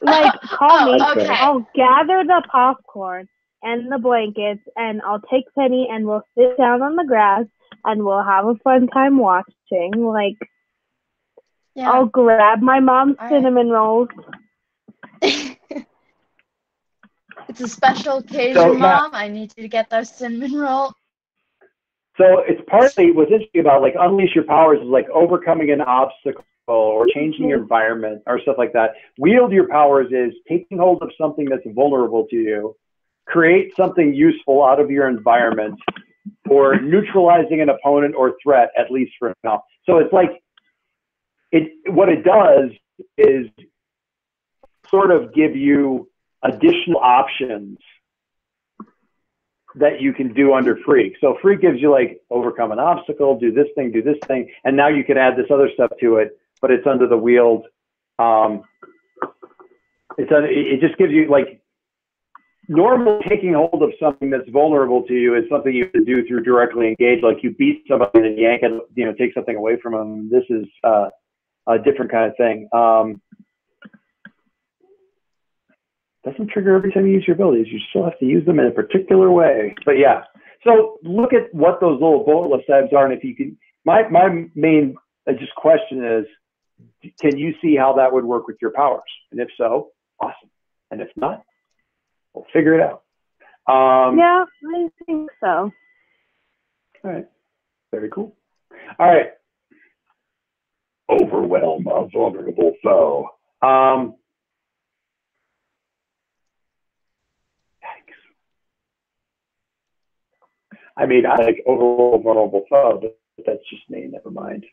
Like, call me. Okay. I'll gather the popcorn and the blankets, and I'll take Penny, and we'll sit down on the grass, and we'll have a fun time watching. Like, Yeah. I'll grab my mom's cinnamon rolls. It's a special occasion, Mom. I need you to get those cinnamon rolls. So it's partly what's interesting about like unleash your powers is like overcoming an obstacle or changing your environment or stuff like that. Wield your powers is taking hold of something that's vulnerable to you, create something useful out of your environment, or neutralizing an opponent or threat, at least for now. So it's like what it does is sort of give you additional options that you can do under Freak. So Freak gives you like overcome an obstacle, do this thing, and now you can add this other stuff to it, but it's under the wield. It just gives you like normal taking hold of something that's vulnerable to you is something you can do through directly engage. Like you beat somebody and yank it, take something away from them. This is a different kind of thing. Doesn't trigger every time you use your abilities. You still have to use them in a particular way. But yeah, so look at what those little bullet tabs are, and if you can, my main just question is, can you see how that would work with your powers? And if so, awesome. And if not, we'll figure it out. Yeah, I think so. All right, very cool. All right, overwhelm a vulnerable foe. I mean, I like overall vulnerable foe, but that's just me. Never mind.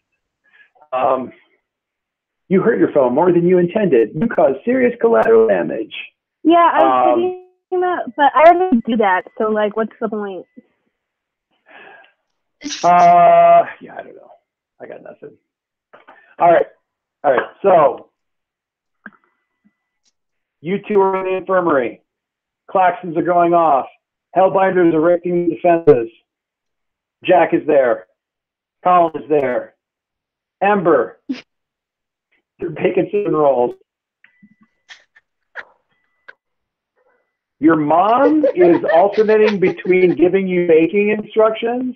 You hurt your foe more than you intended. You caused serious collateral damage. Yeah, I was thinking that, but I already do that. So, like, what's the point? Yeah, I don't know. I got nothing. All right. So, you two are in the infirmary. Klaxons are going off. Hellbinders are erecting defenses. Jack is there. Colin is there. Ember. You're baking cinnamon rolls. Your mom is alternating between giving you baking instructions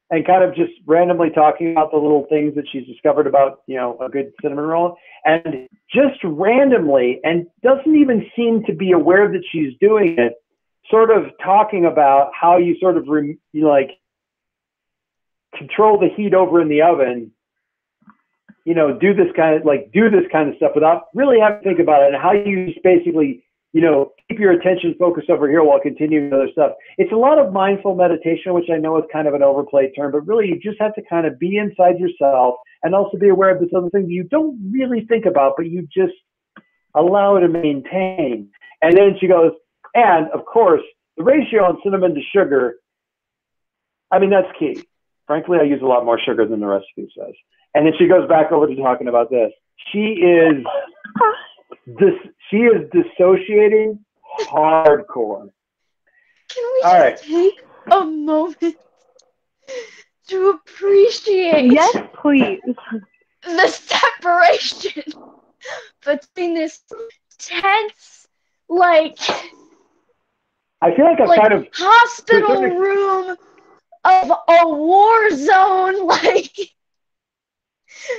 and kind of just randomly talking about the little things that she's discovered about, a good cinnamon roll. And just randomly, and doesn't even seem to be aware that she's doing it, sort of talking about how you sort of control the heat over in the oven, do this kind of stuff without really having to think about it, and how you just basically, keep your attention focused over here while continuing other stuff. It's a lot of mindful meditation, which I know is kind of an overplayed term, but really you just have to kind of be inside yourself and also be aware of this other thing that you don't really think about, but you just allow it to maintain. And then she goes, and, of course, the ratio on cinnamon to sugar, I mean, that's key. Frankly, I use a lot more sugar than the recipe says. And then she goes back over to talking about this. She is dissociating hardcore. Can we just take a moment to appreciate Yes, please. the separation between this tense, I feel like I've kind of hospital room of a war zone,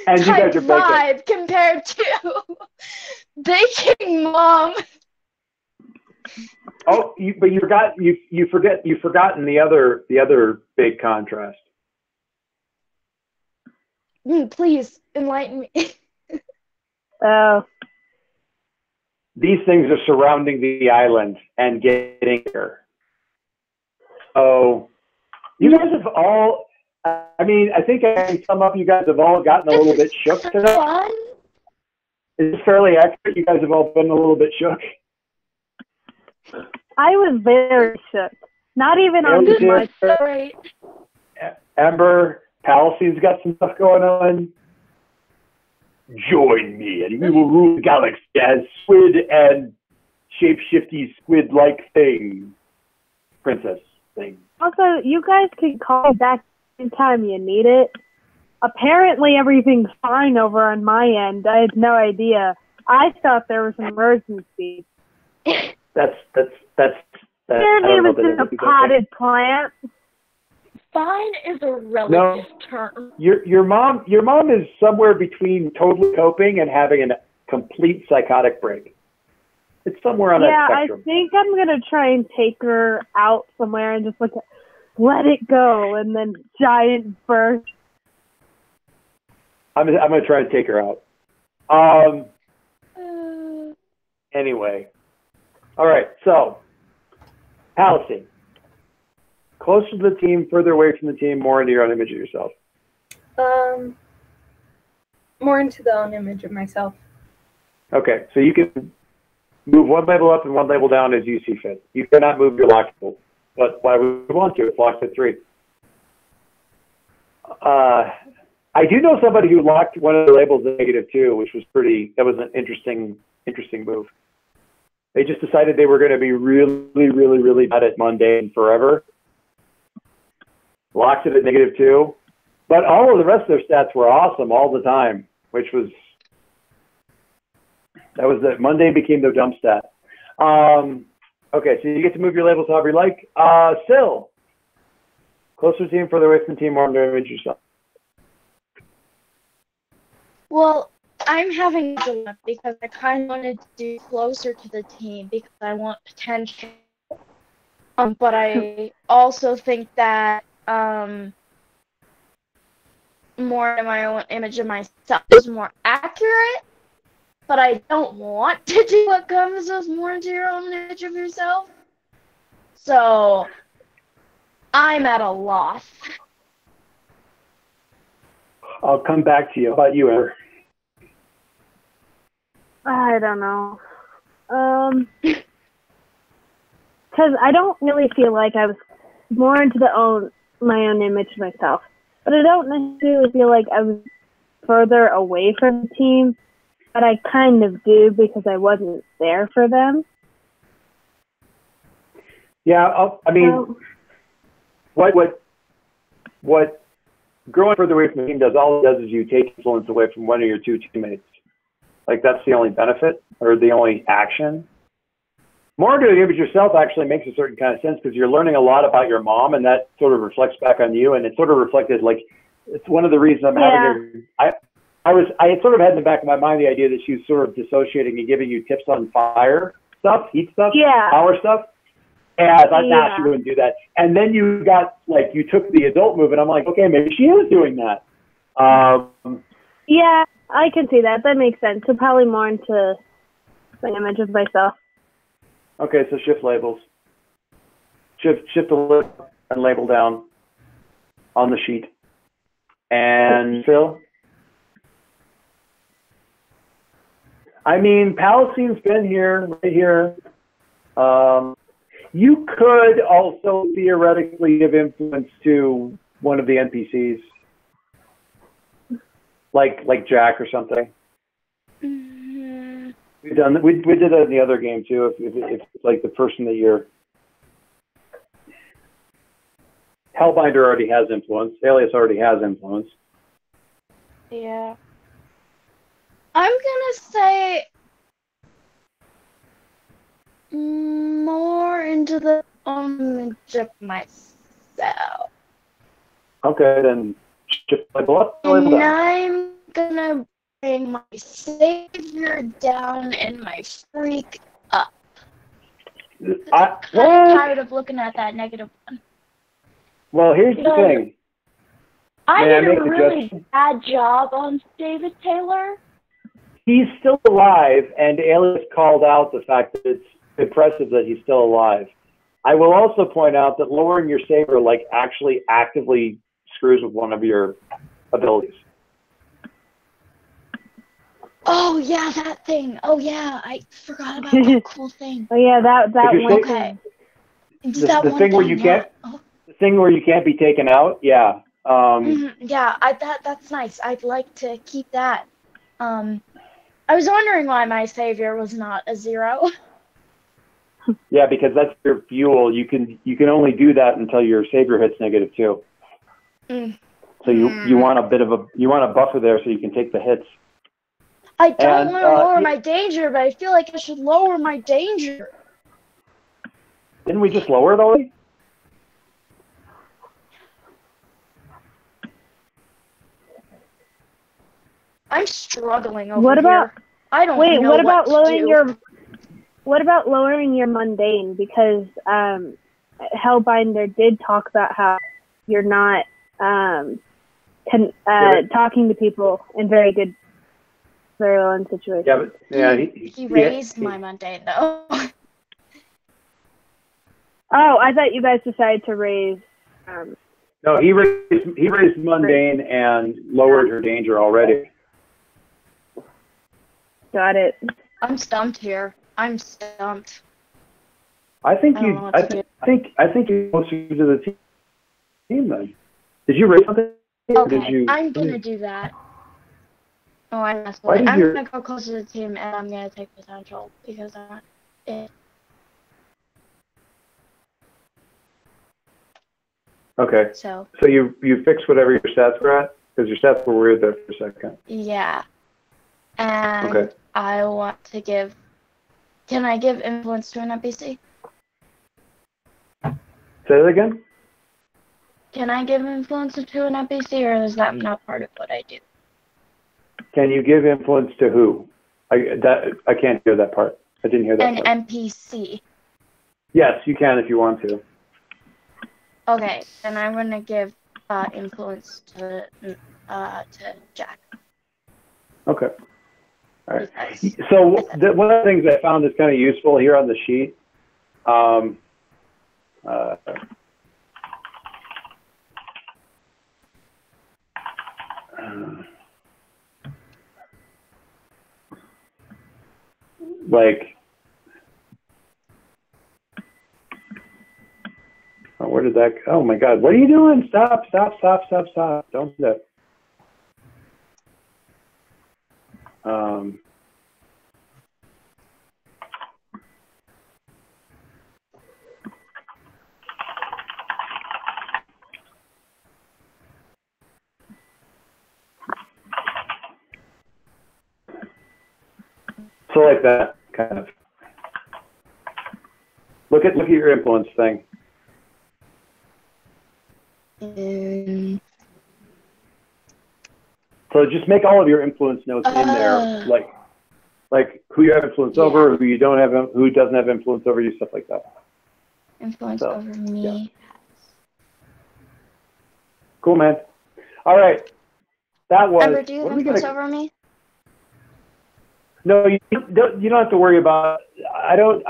and you guys are vibe compared to baking mom. Oh, but you've forgotten the other big contrast. Please enlighten me. Oh. These things are surrounding the island and getting here. So you guys have all, I mean, I think I can sum up, you guys have all gotten a little bit shook today. Is it fairly accurate? You guys have all been a little bit shook? I was very shook. Not even on my story. Ember, Palacine's got some stuff going on. Join me and we will rule the galaxy as Squid and shape-shifty squid-like thing. Princess thing. Also, you guys can call me back anytime you need it. Apparently, everything's fine over on my end. I had no idea. I thought there was an emergency. That's Apparently, it was just a potted plant. Fine is a relative term. Your mom is somewhere between totally coping and having a complete psychotic break. It's somewhere on that spectrum. I think I'm gonna try and take her out somewhere and just let it go, and then giant burst. I'm gonna try and take her out. Anyway, all right. So, Palacine. Closer to the team, further away from the team, more into your own image of yourself. More into the own image of myself. Okay, so you can move one label up and one label down as you see fit. You cannot move your locked label, but why would you want to? It's locked at 3. I do know somebody who locked one of the labels at -2, which was that was an interesting move. They just decided they were going to be really, really, really bad at mundane forever. Locked it at -2, but all of the rest of their stats were awesome all the time, which was mundane became their dump stat. Okay, so you get to move your labels however you like. Syl, closer team, further away from the team, more into image yourself. Well, I'm having a dilemma because I kind of wanted to do closer to the team because I want potential. But I also think that more in my own image of myself is more accurate. But I don't want to do what comes with more into your own image of yourself. So I'm at a loss. I'll come back to you. How about you, Ember? I don't know. Because I don't really feel like I was more into my own image of myself. But I don't necessarily feel like I was further away from the team. But I kind of do because I wasn't there for them. Yeah, I mean, what growing further away from the team does, all it does is you take influence away from one of your two teammates. Like, that's the only benefit or the only action. More into the image yourself actually makes a certain kind of sense because you're learning a lot about your mom, and that sort of reflects back on you, and it sort of reflected, like, it's one of the reasons I'm having her. I had sort of had in the back of my mind the idea that she was sort of dissociating and giving you tips on fire stuff, heat stuff, power stuff. And I thought, nah, she wouldn't do that. And then you took the adult move, and I'm like, okay, maybe she is doing that. Yeah, I can see that. That makes sense. So probably more into the image of myself. Okay, so shift labels. Shift the list and label down on the sheet. And Phil? I mean, Palacine's been here, right here. You could also theoretically give influence to one of the NPCs, like Jack or something. Mm-hmm. We did that in the other game too. If it's like the person that you're. Hellbinder already has influence. Alias already has influence. Yeah. I'm gonna say more into the image of myself. Okay, then shift label up. And I'm gonna bring my savior down and my freak up. I'm tired of looking at that -1. Well, here's the thing. I did a really bad job on David Taylor. He's still alive, and Alias called out the fact that it's impressive that he's still alive. I will also point out that lowering your saber, actually actively screws with one of your abilities. Oh yeah, that thing. Oh yeah, I forgot about that cool thing. Oh yeah, that one. Okay. The thing where you can't. The thing where you can't be taken out. Yeah. Yeah, that's nice. I'd like to keep that. I was wondering why my savior was not a 0. Yeah, because that's your fuel. You can only do that until your savior hits -2. So you want a buffer there so you can take the hits. I don't want to lower my danger, but I feel like I should lower my danger. Didn't we just lower it already? I'm struggling over here. I don't know what about what to do. What about lowering your mundane? Because Hellbinder did talk about how you're not talking to people in very low situations. Yeah, but he raised my mundane though. Oh, I thought you guys decided to raise. No, he raised mundane and lowered her danger already. Got it. I'm stumped here. I'm stumped. I think you're closer to the team then. Did you raise something? Okay, I'm gonna do that. Oh, I messed up. I'm gonna go closer to the team and I'm gonna take potential because I want it. Okay. So you fixed whatever your stats were at? Because your stats were weird there for a second. Yeah. And I want to give... Can I give influence to an NPC? Say that again? Can I give influence to an NPC, or is that not part of what I do? Can you give influence to who? I can't hear that part. I didn't hear that part. An NPC. Yes, you can if you want to. Okay, then I'm gonna give influence to Jack. Okay. All right. So one of the things I found that's kind of useful here on the sheet, like, where did that go? Oh my God, what are you doing? Stop. Don't do that. So like that, kind of. Look at your influence thing. So just make all of your influence notes in there, like who you have influence over, who you don't have, who doesn't have influence over you, stuff like that. Influence over me. Yeah. Cool, man. All right, that was. Ember, do you have influence over me? No, you don't have to worry about. I don't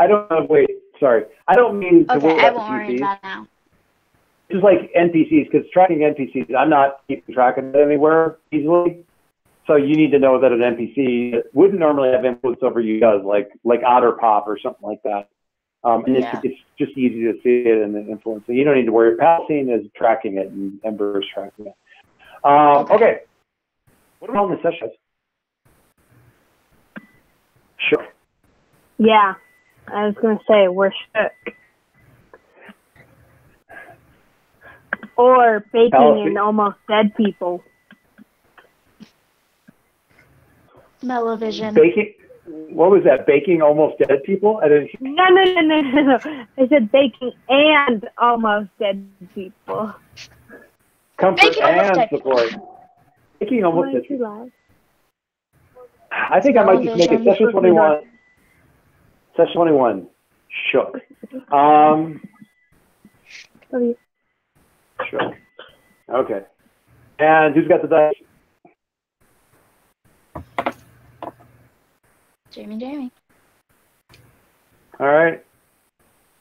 wait. Sorry, I don't mean to worry about. Okay, I won't worry about now. Just like NPCs, because tracking NPCs, I'm not keeping track of it anywhere easily. So you need to know that an NPC that wouldn't normally have influence over you does, like Otter Pop or something like that. And it's just easy to see it in the influence. So you don't need to worry. Palacine is tracking it, and Ember is tracking it. Okay. What are we calling the sessions? Sure. Yeah, I was going to say, we're shook. Or baking in almost dead people. Smell-o-vision. Baking? What was that? Baking almost dead people? I didn't. No. I said baking and almost dead people. Comfort and support. Baking almost dead people. I think I might just make it session 21. Session 21. Shook. Sure. Okay. And who's got the dice? Jamie. All right.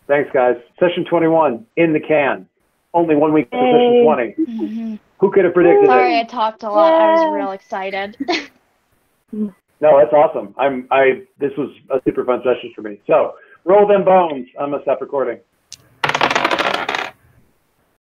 Thanks, guys. Session 21 in the can. Only 1 week to session 20. Mm-hmm. Who could have predicted it? Sorry, I talked a lot. I was real excited. No, that's awesome. This was a super fun session for me. So roll them bones. I'm gonna stop recording.